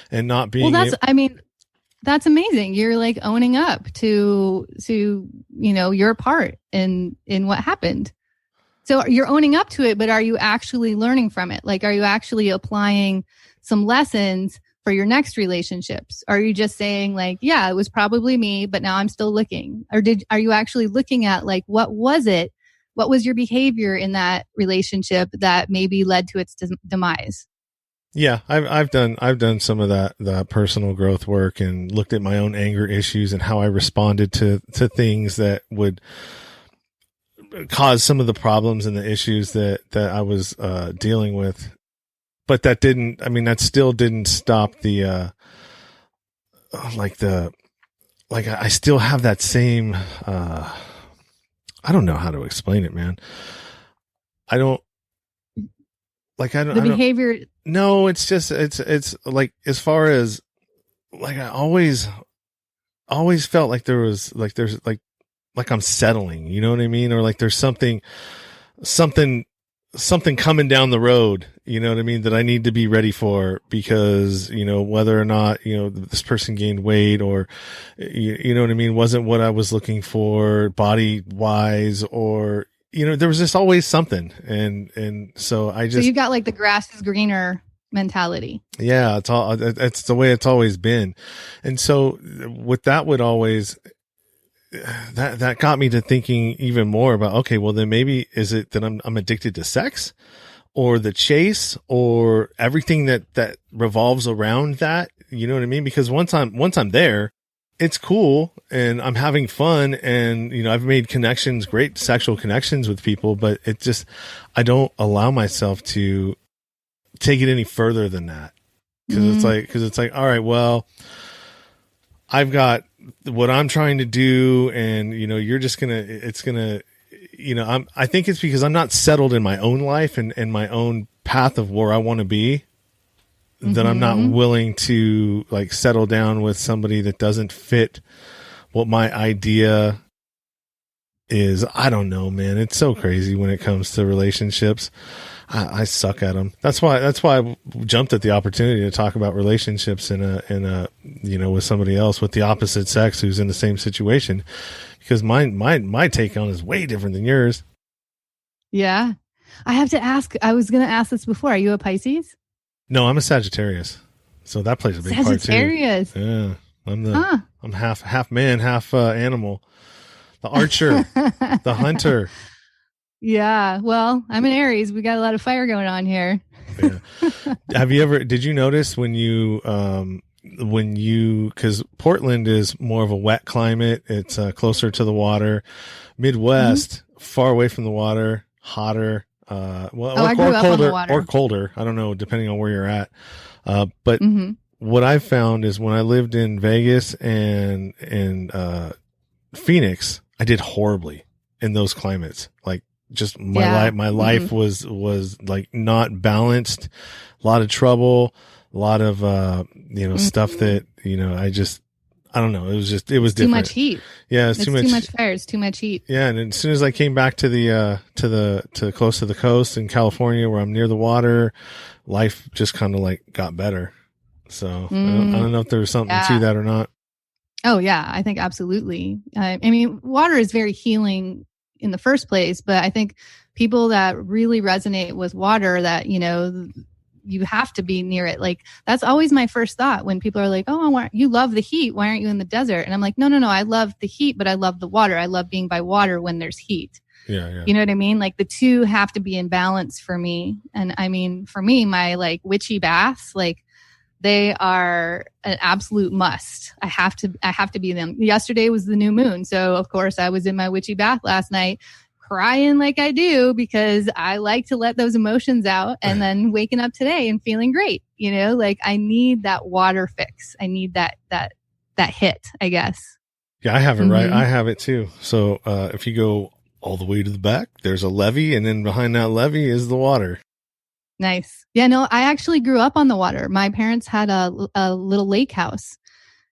B: and not being.
A: Well, that's amazing. You're like owning up to, you know, your part in what happened. So you're owning up to it, but are you actually learning from it? Like, are you actually applying some lessons for your next relationships? Are you just saying like, yeah, it was probably me, but now I'm still looking? Or are you actually looking at like, what was it? What was your behavior in that relationship that maybe led to its demise?
B: Yeah, I've done some of that personal growth work and looked at my own anger issues and how I responded to things that would cause some of the problems and the issues that I was dealing with. But that still didn't stop the I still have that same I don't know how to explain it, man. The
A: behavior.
B: No, it's just, it's like, as far as like, I always felt like there's I'm settling, you know what I mean? Or like there's something coming down the road, you know what I mean, that I need to be ready for because, you know, whether or not, you know, this person gained weight or, you know what I mean, wasn't what I was looking for body wise, or, you know, there was just always something. And so so
A: you got like the grass is greener mentality.
B: Yeah. It's the way it's always been. And so with that would always, that got me to thinking even more about, okay, well then maybe is it that I'm addicted to sex or the chase or everything that revolves around that, you know what I mean? Because once I'm there, it's cool and I'm having fun and, you know, I've made connections, great sexual connections with people, but it just, I don't allow myself to take it any further than that. Cause it's like, all right, well, I've got what I'm trying to do and, you know, you're just it's gonna, you know, I think it's because I'm not settled in my own life and my own path of where I want to be, that I'm not willing to like settle down with somebody that doesn't fit what my idea is. I don't know, man. It's so crazy when it comes to relationships. I suck at them. That's why I jumped at the opportunity to talk about relationships in a with somebody else with the opposite sex who's in the same situation, because my take on it is way different than yours.
A: Yeah. I have to ask, I was going to ask this before. Are you a Pisces?
B: No, I'm a Sagittarius. So that plays a big part too.
A: Sagittarius.
B: Yeah. I'm half man, half animal. The archer, the hunter.
A: Yeah. Well, I'm an Aries. We got a lot of fire going on here.
B: Yeah. Did you notice because Portland is more of a wet climate. It's closer to the water. Midwest, far away from the water, hotter.
A: I grew up on the water.
B: Or colder. I don't know, depending on where you're at. But what I found is when I lived in Vegas and Phoenix, I did horribly in those climates. Like, just my life was like not balanced, a lot of trouble, a lot of stuff that I don't know. It was different. Too much
A: heat.
B: Yeah, it's too much
A: fire. It's too much heat.
B: Yeah, and as soon as I came back to close to the coast in California, where I'm near the water, life just kind of like got better. So I don't know if there was something to that or not.
A: Oh yeah, I think absolutely. I mean, water is very healing in the first place, but I think people that really resonate with water, that you have to be near it. Like, that's always my first thought when people are like, oh, you love the heat, why aren't you in the desert? And I'm like, no, I love the heat, but I love the water. I love being by water when there's heat.
B: Yeah.
A: You know what I mean? Like, the two have to be in balance for me. And I mean, for me, my like witchy baths, like, they are an absolute must. I have to be them. Yesterday was the new moon. So of course I was in my witchy bath last night, crying like I do, because I like to let those emotions out, and then waking up today and feeling great. Like, I need that water fix. I need that hit, I guess.
B: Yeah, I have it right. I have it too. So if you go all the way to the back, there's a levee, and then behind that levee is the water.
A: Nice. Yeah, no, I actually grew up on the water. My parents had a little lake house.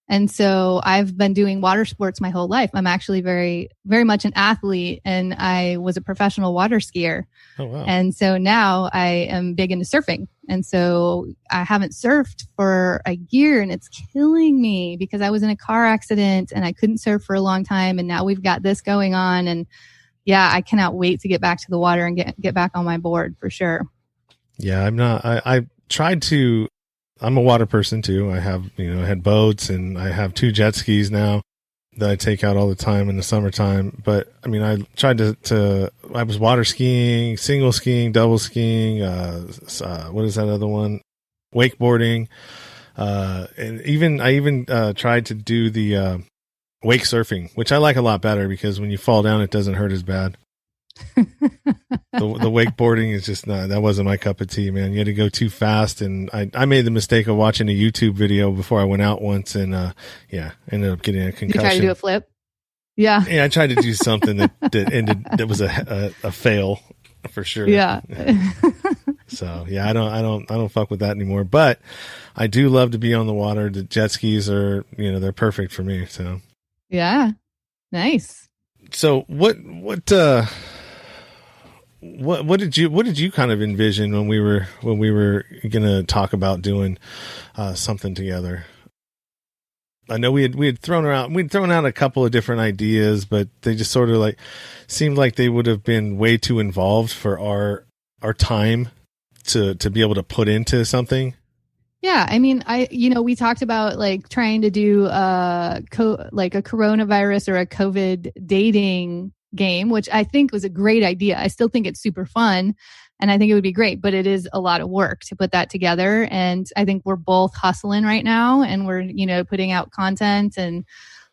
A: And so I've been doing water sports my whole life. I'm actually very, very much an athlete, and I was a professional water skier.
B: Oh, wow.
A: And so now I am big into surfing. And so I haven't surfed for a year, and it's killing me because I was in a car accident and I couldn't surf for a long time. And now we've got this going on. And yeah, I cannot wait to get back to the water and get back on my board for sure.
B: Yeah, I'm not. I tried to. I'm a water person too. I have, I had boats, and I have 2 jet skis now that I take out all the time in the summertime. But I mean, I tried to I was water skiing, single skiing, double skiing. What is that other one? Wakeboarding. And I even tried to do the wake surfing, which I like a lot better because when you fall down, it doesn't hurt as bad. The wakeboarding is just not, that wasn't my cup of tea, man. You had to go too fast, and I made the mistake of watching a YouTube video before I went out once, and ended up getting a concussion.
A: You tried to do a flip? Yeah.
B: Yeah, I tried to do something that ended, that was a fail for sure.
A: Yeah.
B: So yeah, I don't fuck with that anymore, but I do love to be on the water. The jet skis are, they're perfect for me. So
A: yeah. Nice.
B: So what did you kind of envision when we were going to talk about doing something together? I know we had thrown out a couple of different ideas, but they just sort of like seemed like they would have been way too involved for our time to be able to put into something.
A: Yeah, I mean, we talked about like trying to do like a coronavirus or a COVID dating game, which I think was a great idea. I still think it's super fun, and I think it would be great, but it is a lot of work to put that together. And I think we're both hustling right now, and we're, putting out content. And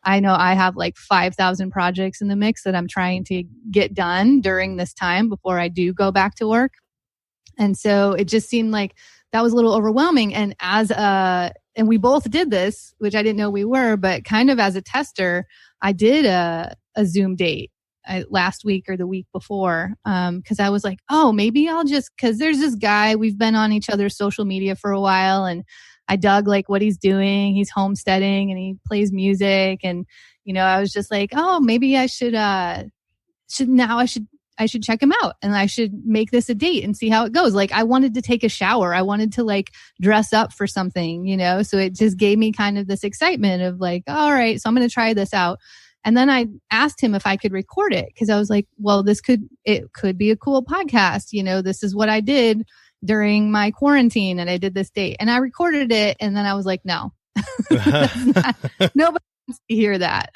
A: I know I have like 5,000 projects in the mix that I'm trying to get done during this time before I do go back to work. And so it just seemed like that was a little overwhelming. And and we both did this, which I didn't know we were, but kind of as a tester, I did a Zoom date last week or the week before. Cause I was like, oh, maybe cause there's this guy, we've been on each other's social media for a while, and I dug like what he's doing. He's homesteading and he plays music. And, I was just like, oh, maybe I should check him out and I should make this a date and see how it goes. Like, I wanted to take a shower. I wanted to like dress up for something, you know? So it just gave me kind of this excitement of like, all right, so I'm going to try this out. And then I asked him if I could record it because I was like, well, it could be a cool podcast. You know, this is what I did during my quarantine and I did this date and I recorded it. And then I was like, no, nobody wants to hear that.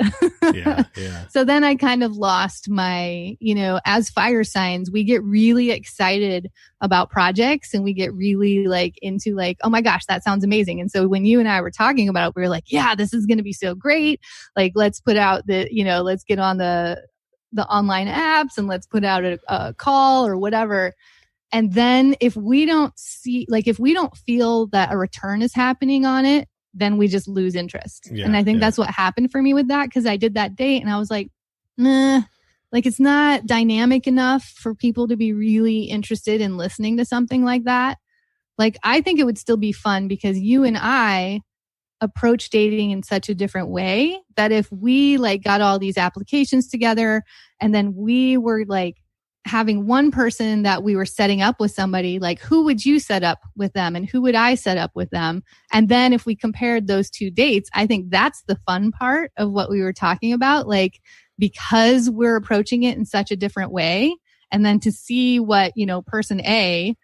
B: Yeah.
A: So then I kind of lost my, you know, as fire signs, we get really excited about projects and we get really like into like, oh my gosh, that sounds amazing. And so when you and I were talking about it, we were like, yeah, this is going to be so great. Like, let's put out let's get on the online apps and let's put out a call or whatever. And then if we don't feel that a return is happening on it, then we just lose interest. And I think that's what happened for me with that. Cause I did that date and I was like, nah, like it's not dynamic enough for people to be really interested in listening to something like that. Like, I think it would still be fun because you and I approach dating in such a different way that if we like got all these applications together and then we were like, having one person that we were setting up with somebody, like who would you set up with them and who would I set up with them? And then if we compared those two dates, I think that's the fun part of what we were talking about. Like, because we're approaching it in such a different way. And then to see what, you know, person A,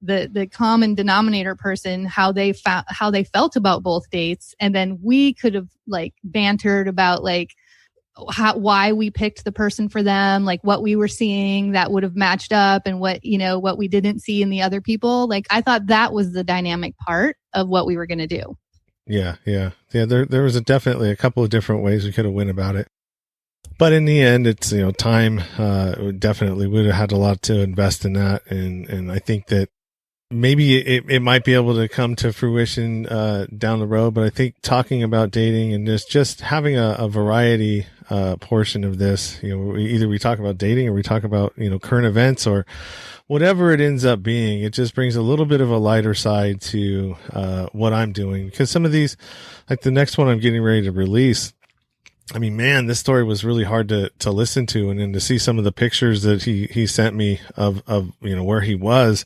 A: the common denominator person, how they felt about both dates. And then we could have like bantered about like, why we picked the person for them, like what we were seeing that would have matched up and what we didn't see in the other people. Like, I thought that was the dynamic part of what we were going to do.
B: Yeah. There was definitely a couple of different ways we could have went about it. But in the end, it's, you know, time, definitely would have had a lot to invest in that. And I think that maybe it might be able to come to fruition, down the road. But I think talking about dating and just having a variety, portion of this, you know, either we talk about dating or we talk about, you know, current events or whatever it ends up being, it just brings a little bit of a lighter side to, what I'm doing. Because some of these, like the next one I'm getting ready to release, I mean, man, this story was really hard to listen to. And then to see some of the pictures that he sent me of, you know, where he was,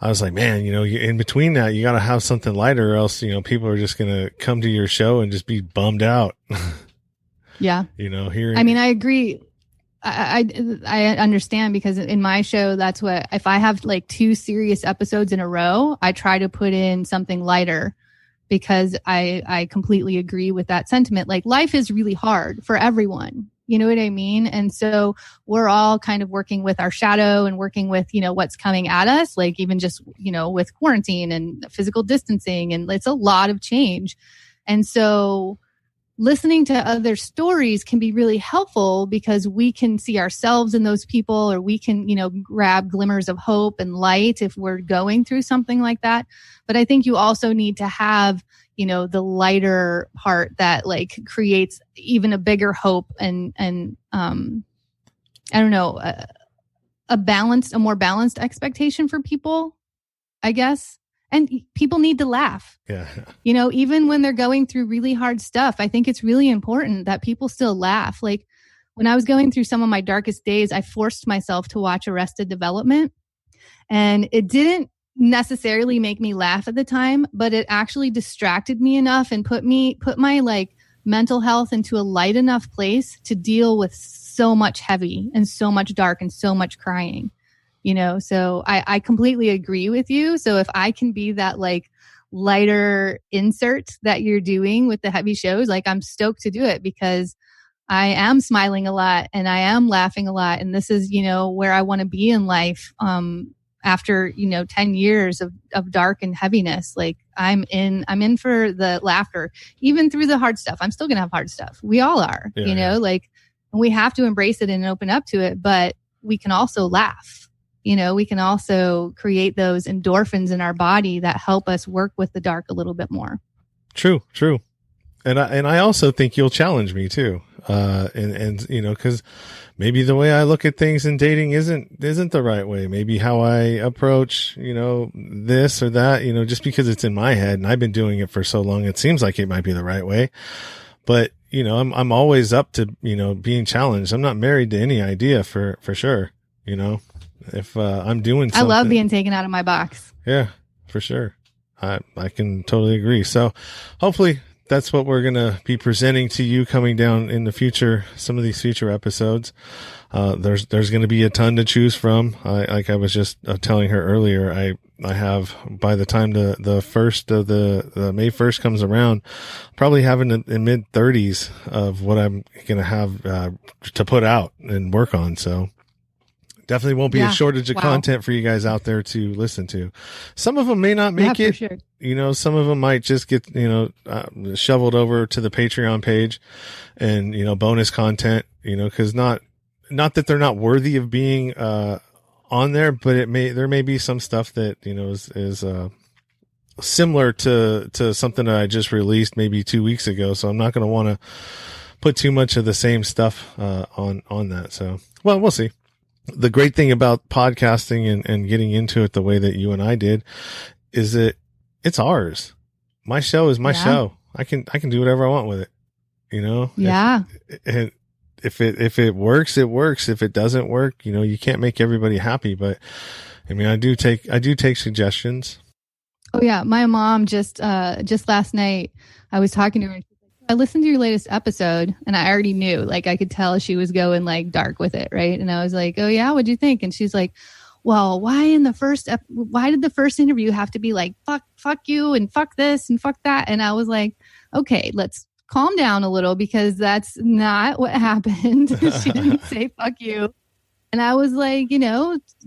B: I was like, man, you know, in between that, you got to have something lighter or else, you know, people are just going to come to your show and just be bummed out.
A: Yeah.
B: You know,
A: I mean, I agree. I understand because in my show, that's what, if I have like 2 serious episodes in a row, I try to put in something lighter because I completely agree with that sentiment. Like, life is really hard for everyone. You know what I mean? And so we're all kind of working with our shadow and working with, you know, what's coming at us, like even just, you know, with quarantine and physical distancing, and it's a lot of change. And so listening to other stories can be really helpful because we can see ourselves in those people, or we can, you know, grab glimmers of hope and light if we're going through something like that. But I think you also need to have, you know, the lighter part that like creates even a bigger hope and I don't know, a more balanced expectation for people, I guess. And people need to laugh.
B: Yeah.
A: You know, even when they're going through really hard stuff, I think it's really important that people still laugh. Like, when I was going through some of my darkest days, I forced myself to watch Arrested Development. And it didn't necessarily make me laugh at the time, but it actually distracted me enough and put my like mental health into a light enough place to deal with so much heavy and so much dark and so much crying. You know, so I completely agree with you. So if I can be that like lighter insert that you're doing with the heavy shows, like, I'm stoked to do it because I am smiling a lot and I am laughing a lot. And this is, you know, where I want to be in life. After, you know, 10 years of dark and heaviness, like I'm in for the laughter, even through the hard stuff. I'm still going to have hard stuff. We all are, you know, like, we have to embrace it and open up to it, but we can also laugh. You know, we can also create those endorphins in our body that help us work with the dark a little bit more.
B: True. And I also think you'll challenge me too. And you know, cause maybe the way I look at things in dating isn't the right way. Maybe how I approach, you know, this or that, you know, just because it's in my head and I've been doing it for so long, it seems like it might be the right way. But, you know, I'm always up to, you know, being challenged. I'm not married to any idea for sure. you know, if I'm doing
A: I
B: something.
A: love being taken out of my box.
B: Yeah, for sure. I can totally agree. So hopefully that's what we're going to be presenting to you coming down in the future, some of these future episodes. There's going to be a ton to choose from. Like I was just telling her earlier, I have, by the time the first of the May 1st comes around, probably having in mid 30s of what I'm going to have, to put out and work on. So definitely won't be a shortage of content for you guys out there to listen to. Some of them may not make it.
A: For sure.
B: You know, some of them might just get, shoveled over to the Patreon page and, bonus content, cause not that they're not worthy of being, on there, but there may be some stuff that, is similar to something that I just released maybe 2 weeks ago. So I'm not going to want to put too much of the same stuff, on that. So, well, we'll see. The great thing about podcasting and getting into it the way that you and I did is that it's ours. My show is my show. I can do whatever I want with it,
A: Yeah.
B: And if it works, it works. If it doesn't work, you can't make everybody happy, but I mean, I do take suggestions.
A: Oh yeah. My mom just last night, I was talking to her. I listened to your latest episode and I already knew, like, I could tell she was going like dark with it. Right. And I was like, oh yeah, what'd you think? And she's like, well, why did the first interview have to be like, fuck you and fuck this and fuck that? And I was like, okay, let's calm down a little because that's not what happened. She didn't say fuck you. And I was like,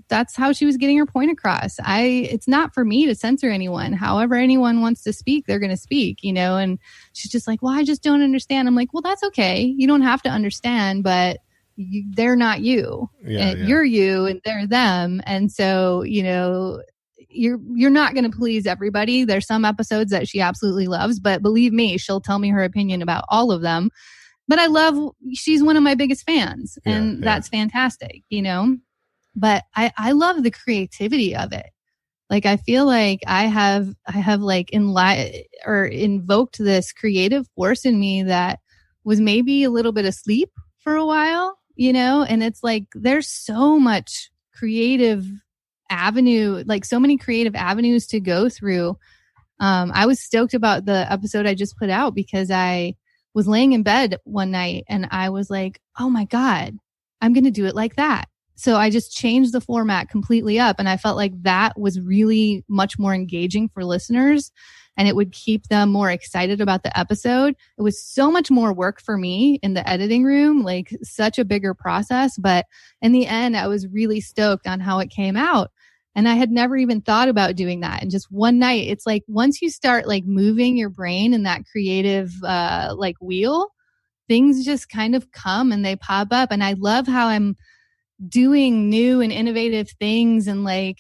A: that's how she was getting her point across. It's not for me to censor anyone. However anyone wants to speak, they're going to speak, and she's just like, well, I just don't understand. I'm like, well, that's okay. You don't have to understand, but they're not you. You're you and they're them. And so, you're not going to please everybody. There's some episodes that she absolutely loves, but believe me, she'll tell me her opinion about all of them. But she's one of my biggest fans and that's fantastic, but I love the creativity of it. Like, I feel like I have like invoked this creative force in me that was maybe a little bit asleep for a while, and it's like, there's so much creative avenue, like so many creative avenues to go through. I was stoked about the episode I just put out because I was laying in bed one night and I was like, oh my God, I'm going to do it like that. So I just changed the format completely up. And I felt like that was really much more engaging for listeners and it would keep them more excited about the episode. It was so much more work for me in the editing room, like such a bigger process. But in the end, I was really stoked on how it came out. And I had never even thought about doing that. And just one night, it's like once you start like moving your brain in that creative like wheel, things just kind of come and they pop up. And I love how I'm doing new and innovative things and like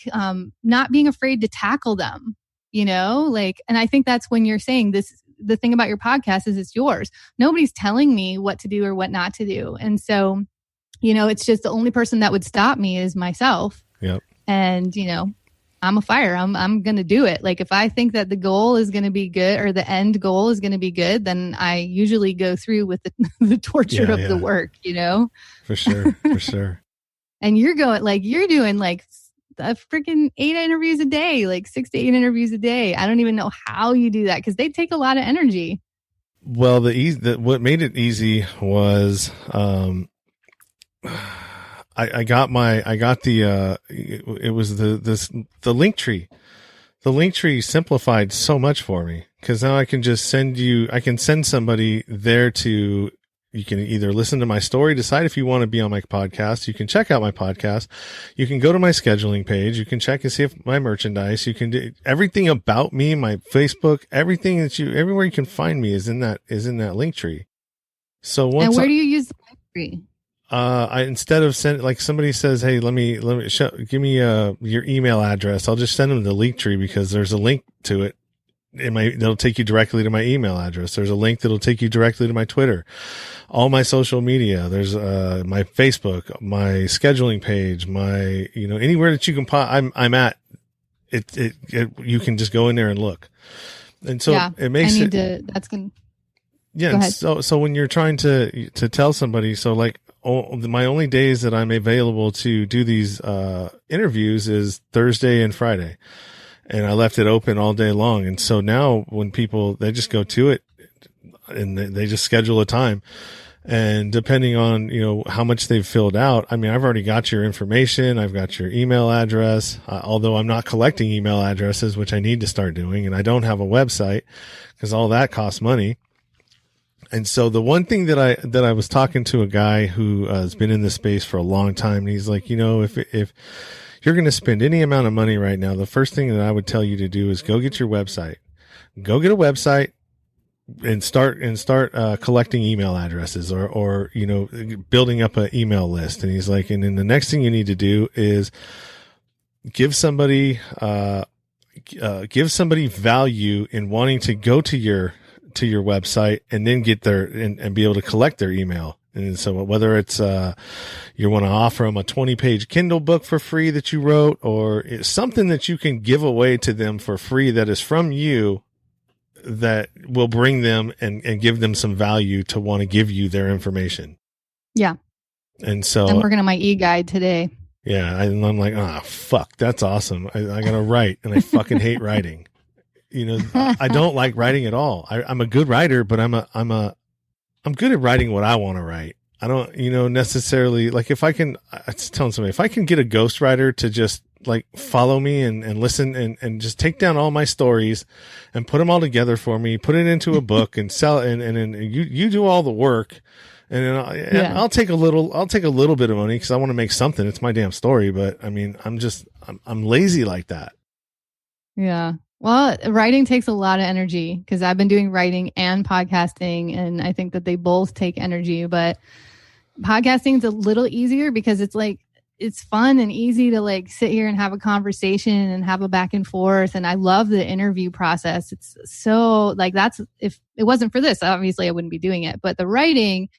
A: not being afraid to tackle them, like, and I think that's when you're saying this, the thing about your podcast is it's yours. Nobody's telling me what to do or what not to do. And so, it's just the only person that would stop me is myself.
B: Yep.
A: And, I'm a fire. I'm going to do it. Like if I think that the goal is going to be good or the end goal is going to be good, then I usually go through with the torture of the work,
B: For sure. For sure.
A: And you're doing like a freaking 8 interviews a day, like 6 to 8 interviews a day. I don't even know how you do that because they take a lot of energy.
B: Well, what made it easy was, I got the Linktree. The Linktree simplified so much for me because now I can just send somebody there you can either listen to my story, decide if you want to be on my podcast. You can check out my podcast. You can go to my scheduling page. You can check and see if my merchandise, you can do everything about me, my Facebook, everything everywhere you can find me is in that Linktree. So
A: and where do you use the Linktree?
B: Instead of like somebody says, hey, give me your email address. I'll just send them the Linktree because there's a link to it. That'll take you directly to my email address. There's a link that'll take you directly to my Twitter, all my social media. There's, my Facebook, my scheduling page, my, anywhere that you can I'm at it, you can just go in there and look. And so it makes
A: that's going to,
B: yeah. So when you're trying to tell somebody, so like my only days that I'm available to do these interviews is Thursday and Friday. And I left it open all day long. And so now when people, they just go to it and they just schedule a time. And depending on, how much they've filled out, I mean, I've already got your information. I've got your email address, although I'm not collecting email addresses, which I need to start doing. And I don't have a website because all that costs money. And so the one thing that I was talking to a guy who has been in this space for a long time, and he's like, if you're going to spend any amount of money right now, the first thing that I would tell you to do is go get your website. Go get a website and start collecting email addresses or building up an email list. And he's like, and then the next thing you need to do is give somebody value in wanting to go to your website and then get there and be able to collect their email. And so whether it's, you want to offer them a 20-page Kindle book for free that you wrote, or it's something that you can give away to them for free that is from you, that will bring them and give them some value to want to give you their information.
A: Yeah.
B: And so
A: I'm working on my e-guide today.
B: Yeah. And I'm like, fuck, that's awesome. I got to write, and I fucking hate writing. I don't like writing at all. I'm a good writer, but I'm good at writing what I want to write. I don't, necessarily, like, if I can, I was telling somebody, if I can get a ghostwriter to just like follow me and listen and just take down all my stories and put them all together for me, put it into a book and sell it. And then you do all the work, and then I'll take a little bit of money because I want to make something. It's my damn story. But I mean, I'm lazy like that.
A: Yeah. Well, writing takes a lot of energy because I've been doing writing and podcasting, and I think that they both take energy, but podcasting is a little easier because it's fun and easy to like sit here and have a conversation and have a back and forth. And I love the interview process. It's so like, if it wasn't for this, obviously I wouldn't be doing it, but the writing,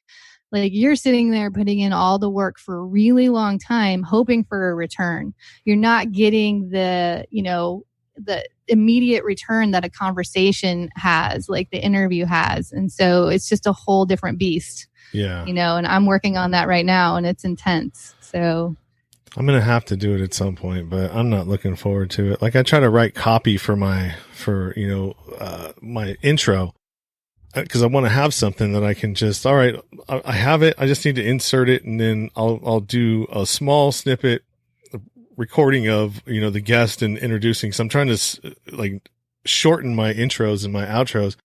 A: like, you're sitting there putting in all the work for a really long time, hoping for a return. You're not getting the immediate return that a conversation has, like the interview has. And so it's just a whole different beast.
B: Yeah.
A: And I'm working on that right now, and it's intense. So
B: I'm going to have to do it at some point, but I'm not looking forward to it. Like, I try to write copy for my intro, because I want to have something that I can just, all right, I have it. I just need to insert it, and then I'll do a small snippet recording of, the guest and introducing. So I'm trying to like shorten my intros and my outros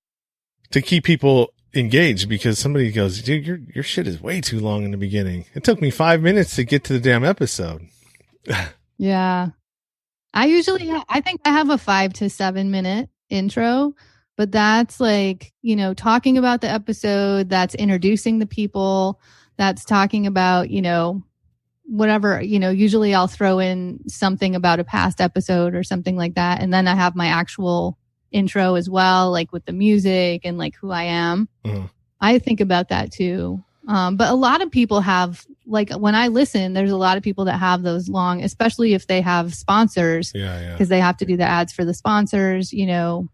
B: to keep people engaged, because somebody goes, dude, your shit is way too long in the beginning. It took me 5 minutes to get to the damn episode.
A: Yeah. I think I have a 5 to 7 minute intro, but that's like, talking about the episode, that's introducing the people, that's talking about, whatever, usually I'll throw in something about a past episode or something like that. And then I have my actual intro as well, like with the music and like who I am. Mm-hmm. I think about that too. But a lot of people have, like, when I listen, there's a lot of people that have those long, especially if they have sponsors, because they have to do the ads for the sponsors. Who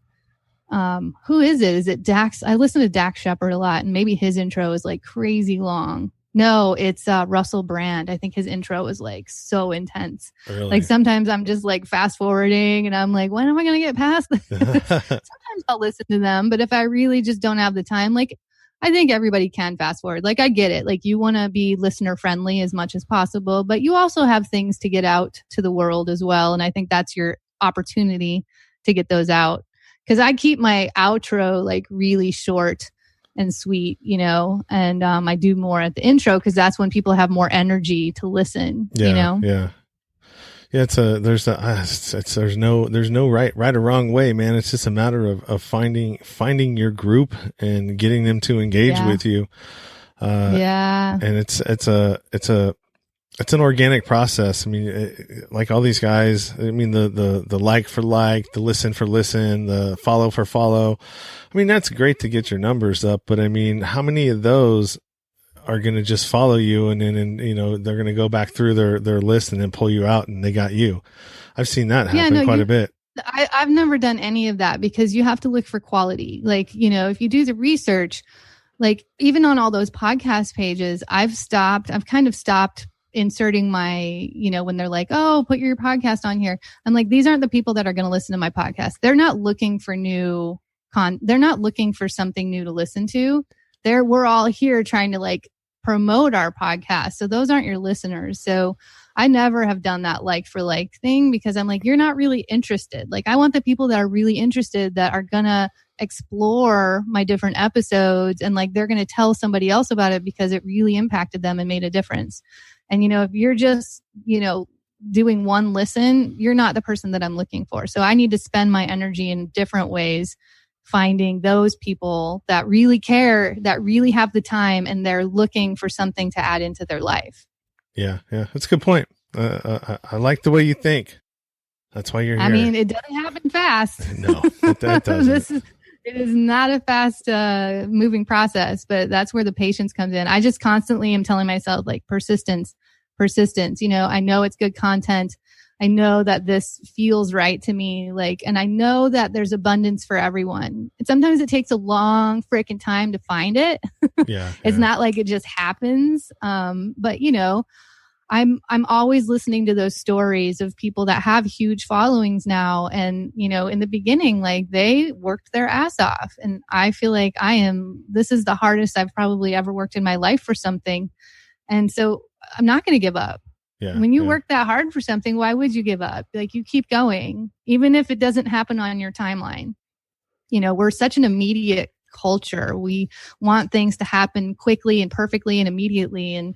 A: is it? Is it Dax? I listen to Dax Shepard a lot, and maybe his intro is like crazy long. No, it's Russell Brand. I think his intro is like so intense. Really? Like, sometimes I'm just like fast forwarding and I'm like, when am I going to get past this? Sometimes I'll listen to them, but if I really just don't have the time, like, I think everybody can fast forward. Like, I get it. Like, you want to be listener friendly as much as possible, but you also have things to get out to the world as well. And I think that's your opportunity to get those out. Because I keep my outro like really short and sweet, and I do more at the intro because that's when people have more energy to listen. Yeah.
B: There's no right or wrong way, man. It's just a matter of finding your group and getting them to engage with you. And it's an organic process. I mean, like all these guys, I mean, the like for like, the listen for listen, the follow for follow. I mean, that's great to get your numbers up, but I mean, how many of those are going to just follow you and then, they're going to go back through their list and then pull you out and they got you. I've seen that happen quite a bit.
A: I've never done any of that because you have to look for quality. Like, if you do the research, like even on all those podcast pages, I've kind of stopped inserting my, when they're like, oh, put your podcast on here. I'm like, these aren't the people that are going to listen to my podcast. They're not looking for they're not looking for something new to listen to. We're all here trying to like promote our podcast. So those aren't your listeners. So I never have done that like for like thing, because I'm like, you're not really interested. Like, I want the people that are really interested, that are going to explore my different episodes, and like they're going to tell somebody else about it because it really impacted them and made a difference. And, if you're just, doing one listen, you're not the person that I'm looking for. So I need to spend my energy in different ways, finding those people that really care, that really have the time, and they're looking for something to add into their life.
B: Yeah. That's a good point. I like the way you think. That's why you're here.
A: I mean, it doesn't happen fast.
B: No, it doesn't.
A: It is not a fast moving process, but that's where the patience comes in. I just constantly am telling myself, like, persistence. I know it's good content. I know that this feels right to me. And I know that there's abundance for everyone. And sometimes it takes a long freaking time to find it. It's not like it just happens. But I'm always listening to those stories of people that have huge followings now. And, in the beginning, like, they worked their ass off. And I feel like this is the hardest I've probably ever worked in my life for something. And so I'm not going to give up. When you work that hard for something, why would you give up? Like, you keep going, even if it doesn't happen on your timeline. We're such an immediate culture. We want things to happen quickly and perfectly and immediately. And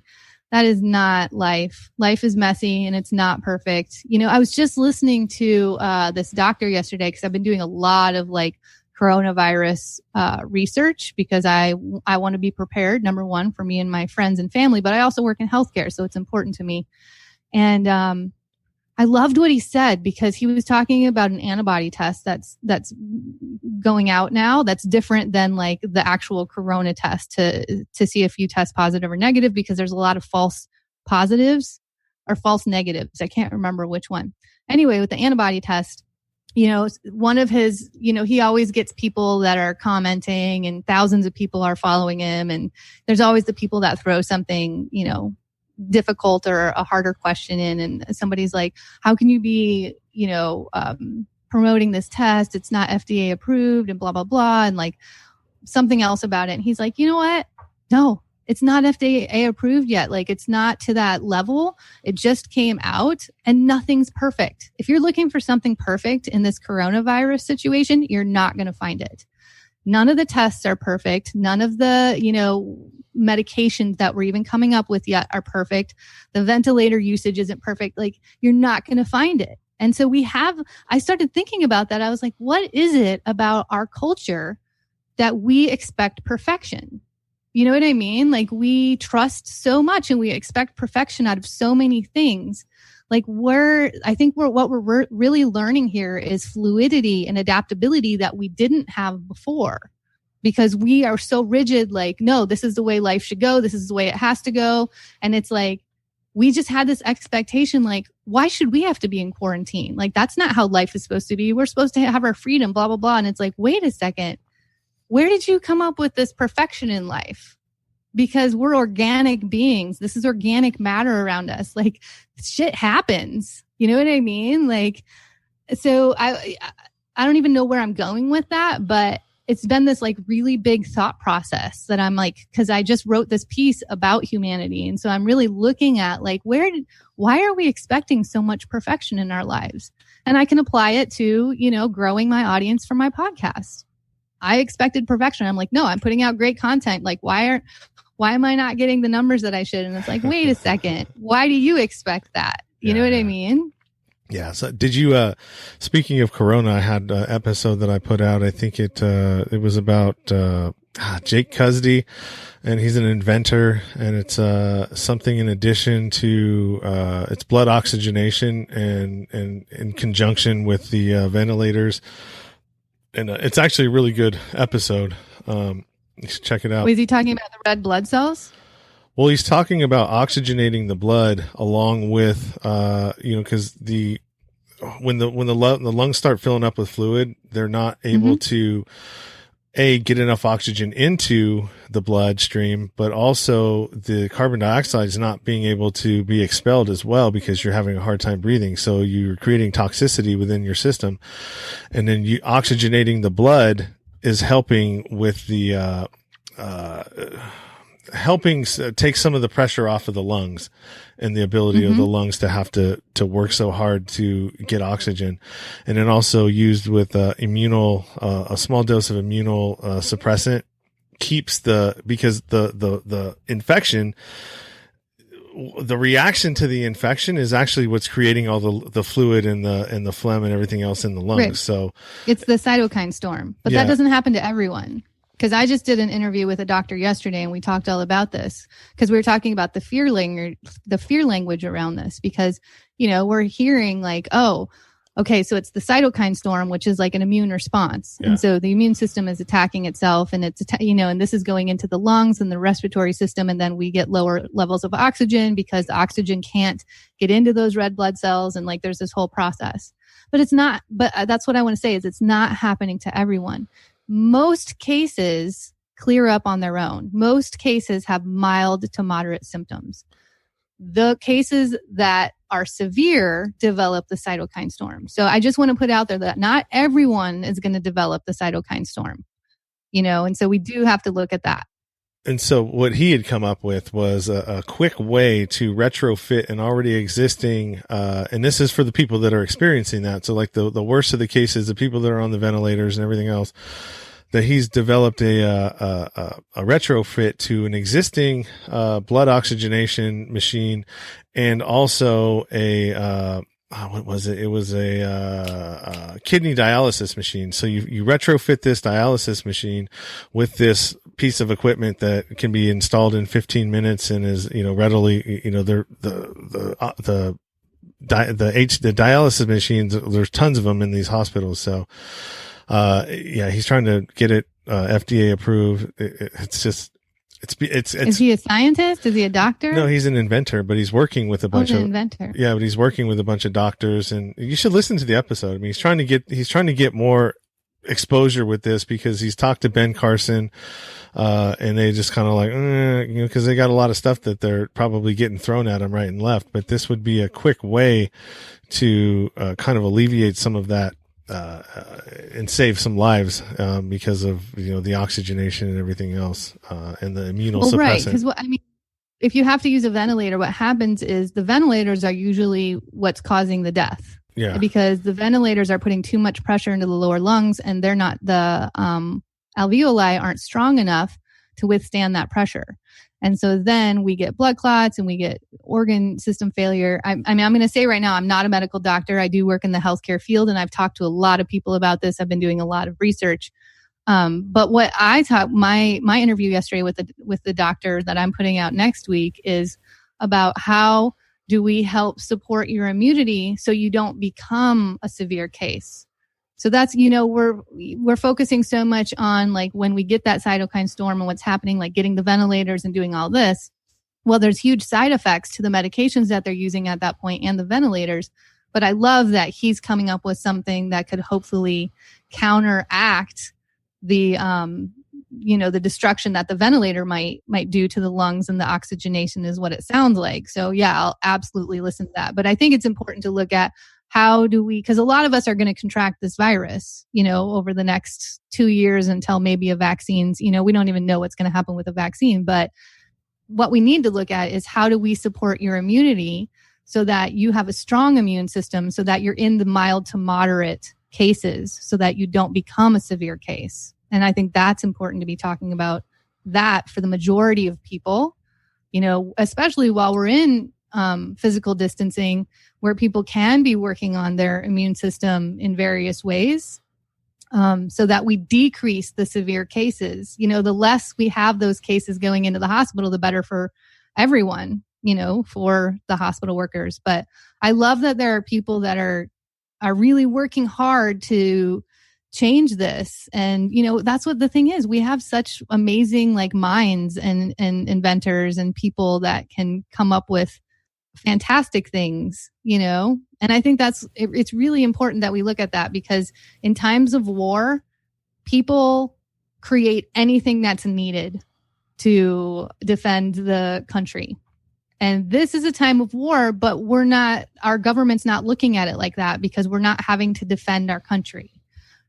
A: that is not life. Life is messy and it's not perfect. I was just listening to this doctor yesterday, because I've been doing a lot of like coronavirus research, because I want to be prepared, number one, for me and my friends and family, but I also work in healthcare, so it's important to me. And I loved what he said, because he was talking about an antibody test that's going out now, that's different than like the actual corona test to see if you test positive or negative, because there's a lot of false positives or false negatives. I can't remember which one. Anyway, with the antibody test, one of his, he always gets people that are commenting, and thousands of people are following him. And there's always the people that throw something, difficult or a harder question in, and somebody's like, how can you be promoting this test? It's not FDA approved, and blah blah blah, and like something else about it. And he's like, you know what, no, it's not FDA approved yet. Like, it's not to that level. It just came out, and nothing's perfect. If you're looking for something perfect in this coronavirus situation, you're not going to find it. None of the tests are perfect. None of the, medications that we're even coming up with yet are perfect. The ventilator usage isn't perfect. Like, you're not going to find it. And so I started thinking about that. I was like, what is it about our culture that we expect perfection? You know what I mean? Like, we trust so much and we expect perfection out of so many things. Like, what we're really learning here is fluidity and adaptability that we didn't have before. Because we are so rigid, like, no, this is the way life should go. This is the way it has to go. And it's like, we just had this expectation, like, why should we have to be in quarantine? Like, that's not how life is supposed to be. We're supposed to have our freedom, blah, blah, blah. And it's like, wait a second, where did you come up with this perfection in life? Because we're organic beings. This is organic matter around us. Like, shit happens. You know what I mean? Like, so I don't even know where I'm going with that, but it's been this like really big thought process that I'm like, because I just wrote this piece about humanity. And so I'm really looking at like, why are we expecting so much perfection in our lives? And I can apply it to, growing my audience for my podcast. I expected perfection. I'm like, no, I'm putting out great content. Like, why am I not getting the numbers that I should? And it's like, wait a second, why do you expect that? You know what I mean?
B: Yeah. So did you, speaking of Corona, I had an episode that I put out. I think it was about, Jake Cusdy, and he's an inventor, and it's, something in addition to, it's blood oxygenation and in conjunction with the, ventilators. And, it's actually a really good episode. You should check it out.
A: Was he talking about the red blood cells?
B: Well, he's talking about oxygenating the blood along with, because when the lungs start filling up with fluid, they're not able to
C: get enough oxygen into the bloodstream, but also the carbon dioxide is not being able to be expelled as well because you're having a hard time breathing. So you're creating toxicity within your system. And then oxygenating the blood is helping with the, helping take some of the pressure off of the lungs and the ability of the lungs to have to work so hard to get oxygen. And then also used with a small dose of immunosuppressant keeps because the infection, the reaction to the infection is actually what's creating all the fluid and the phlegm and everything else in the lungs.
A: Right.
C: So
A: it's the cytokine storm, but that doesn't happen to everyone. Because I just did an interview with a doctor yesterday and we talked all about this because we were talking about the fear language around this because, we're hearing like, oh, okay, so it's the cytokine storm, which is like an immune response. Yeah. And so the immune system is attacking itself and it's, and this is going into the lungs and the respiratory system. And then we get lower levels of oxygen because the oxygen can't get into those red blood cells. And like, there's this whole process, but that's what I want to say is it's not happening to everyone. Most cases clear up on their own. Most cases have mild to moderate symptoms. The cases that are severe develop the cytokine storm. So I just want to put out there that not everyone is going to develop the cytokine storm, and so we do have to look at that.
C: And so what he had come up with was a quick way to retrofit an already existing, and this is for the people that are experiencing that. So like the worst of the cases, the people that are on the ventilators and everything else, that he's developed a retrofit to an existing, blood oxygenation machine and also what was it? It was a kidney dialysis machine. So you retrofit this dialysis machine with this piece of equipment that can be installed in 15 minutes and is, readily, the dialysis machines, there's tons of them in these hospitals. So, he's trying to get it, FDA approved. Is
A: he a scientist? Is he a doctor?
C: No, he's an inventor, but he's working with a bunch of
A: inventor.
C: Yeah, but he's working with a bunch of doctors, and you should listen to the episode. I mean, he's trying to get more exposure with this because he's talked to Ben Carson, and they just kind of like, because they got a lot of stuff that they're probably getting thrown at him right and left. But this would be a quick way to kind of alleviate some of that. And save some lives because of the oxygenation and everything else and the immunosuppressant. Well, right,
A: because if you have to use a ventilator, what happens is the ventilators are usually what's causing the death.
C: Yeah,
A: because the ventilators are putting too much pressure into the lower lungs, and they're not the alveoli aren't strong enough to withstand that pressure. And so then we get blood clots and we get organ system failure. I'm going to say right now, I'm not a medical doctor. I do work in the healthcare field and I've talked to a lot of people about this. I've been doing a lot of research. But what I taught, my interview yesterday with the doctor that I'm putting out next week is about how do we help support your immunity so you don't become a severe case. So that's, we're focusing so much on like when we get that cytokine storm and what's happening, like getting the ventilators and doing all this. Well, there's huge side effects to the medications that they're using at that point and the ventilators. But I love that he's coming up with something that could hopefully counteract the, the destruction that the ventilator might do to the lungs, and the oxygenation is what it sounds like. So yeah, I'll absolutely listen to that. But I think it's important to look at because a lot of us are going to contract this virus, over the next 2 years until maybe a vaccine's, we don't even know what's going to happen with a vaccine. But what we need to look at is how do we support your immunity so that you have a strong immune system so that you're in the mild to moderate cases so that you don't become a severe case. And I think that's important to be talking about that for the majority of people, especially while we're in physical distancing, where people can be working on their immune system in various ways, so that we decrease the severe cases. The less we have those cases going into the hospital, the better for everyone, for the hospital workers. But I love that there are people that are really working hard to change this. And, that's what the thing is. We have such amazing minds and inventors and people that can come up with fantastic things, and I think it's really important that we look at that, because in times of war, people create anything that's needed to defend the country. And this is a time of war, but our government's not looking at it like that because we're not having to defend our country,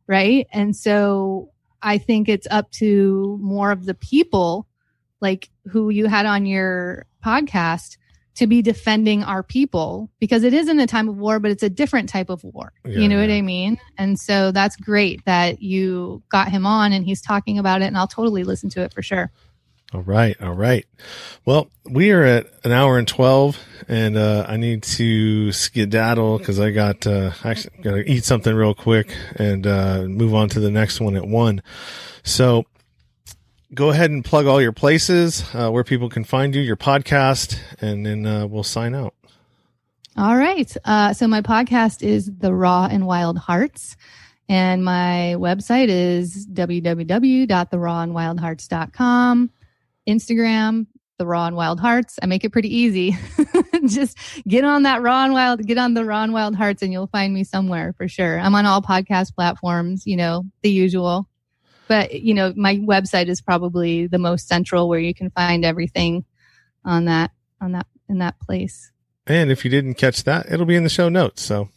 A: right? And so I think it's up to more of the people, like who you had on your podcast, to be defending our people, because it isn't a time of war, but it's a different type of war. You know what I mean? And so that's great that you got him on and he's talking about it, and I'll totally listen to it for sure.
C: All right. Well, we are at an hour and 12, and I need to skedaddle because I got actually got to eat something real quick and move on to the next one at 1. So go ahead and plug all your places where people can find you, your podcast, and then we'll sign out.
A: All right. So my podcast is The Raw and Wild Hearts, and my website is www.therawandwildhearts.com. Instagram, The Raw and Wild Hearts. I make it pretty easy. Just get on the Raw and Wild Hearts, and you'll find me somewhere for sure. I'm on all podcast platforms, the usual. But, my website is probably the most central, where you can find everything in that place.
C: And if you didn't catch that, it'll be in the show notes. So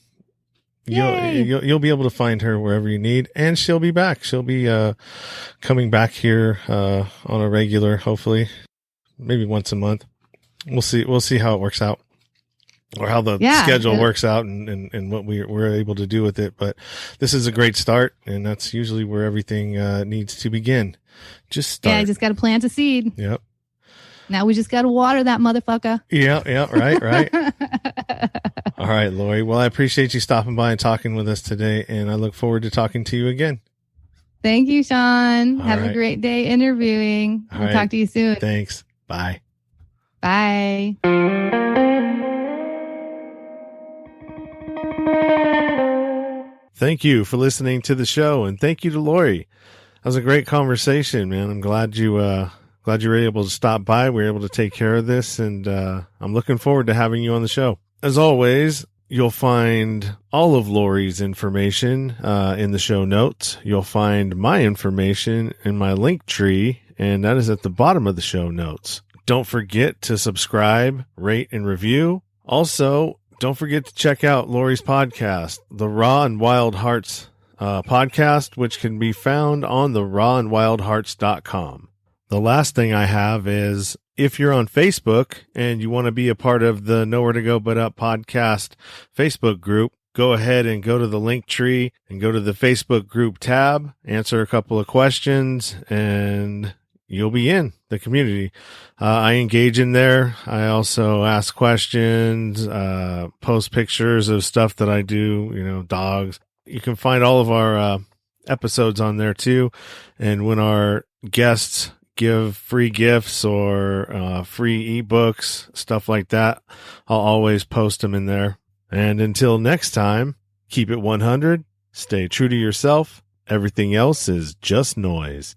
C: you'll be able to find her wherever you need, and she'll be back. She'll be coming back here on a regular, hopefully, maybe once a month. We'll see how it works out, or how the schedule works out, and what we're able to do with it. But this is a great start, and that's usually where everything needs to begin. Just start.
A: Yeah, I just got to plant a seed.
C: Yep.
A: Now we just got to water that motherfucker.
C: Yeah, right. All right, Lori. Well, I appreciate you stopping by and talking with us today, and I look forward to talking to you again.
A: Thank you, Sean. Have a great day interviewing. We'll talk to you soon.
C: Thanks. Bye.
A: Bye.
B: Thank you for listening to the show, and thank you to Lori. That was a great conversation, man. I'm glad you were able to stop by. We were able to take care of this, and I'm looking forward to having you on the show. As always, you'll find all of Lori's information in the show notes. You'll find my information in my Linktree, and that is at the bottom of the show notes. Don't forget to subscribe, rate, and review. Also, don't forget to check out Lori's podcast, The Raw and Wild Hearts podcast, which can be found on therawandwildhearts.com. The last thing I have is, if you're on Facebook and you want to be a part of the Nowhere to Go But Up podcast Facebook group, go ahead and go to the Linktree and go to the Facebook group tab, answer a couple of questions, and you'll be in the community. I engage in there. I also ask questions, post pictures of stuff that I do, dogs. You can find all of our episodes on there too. And when our guests give free gifts or free ebooks, stuff like that, I'll always post them in there. And until next time, keep it 100, stay true to yourself. Everything else is just noise.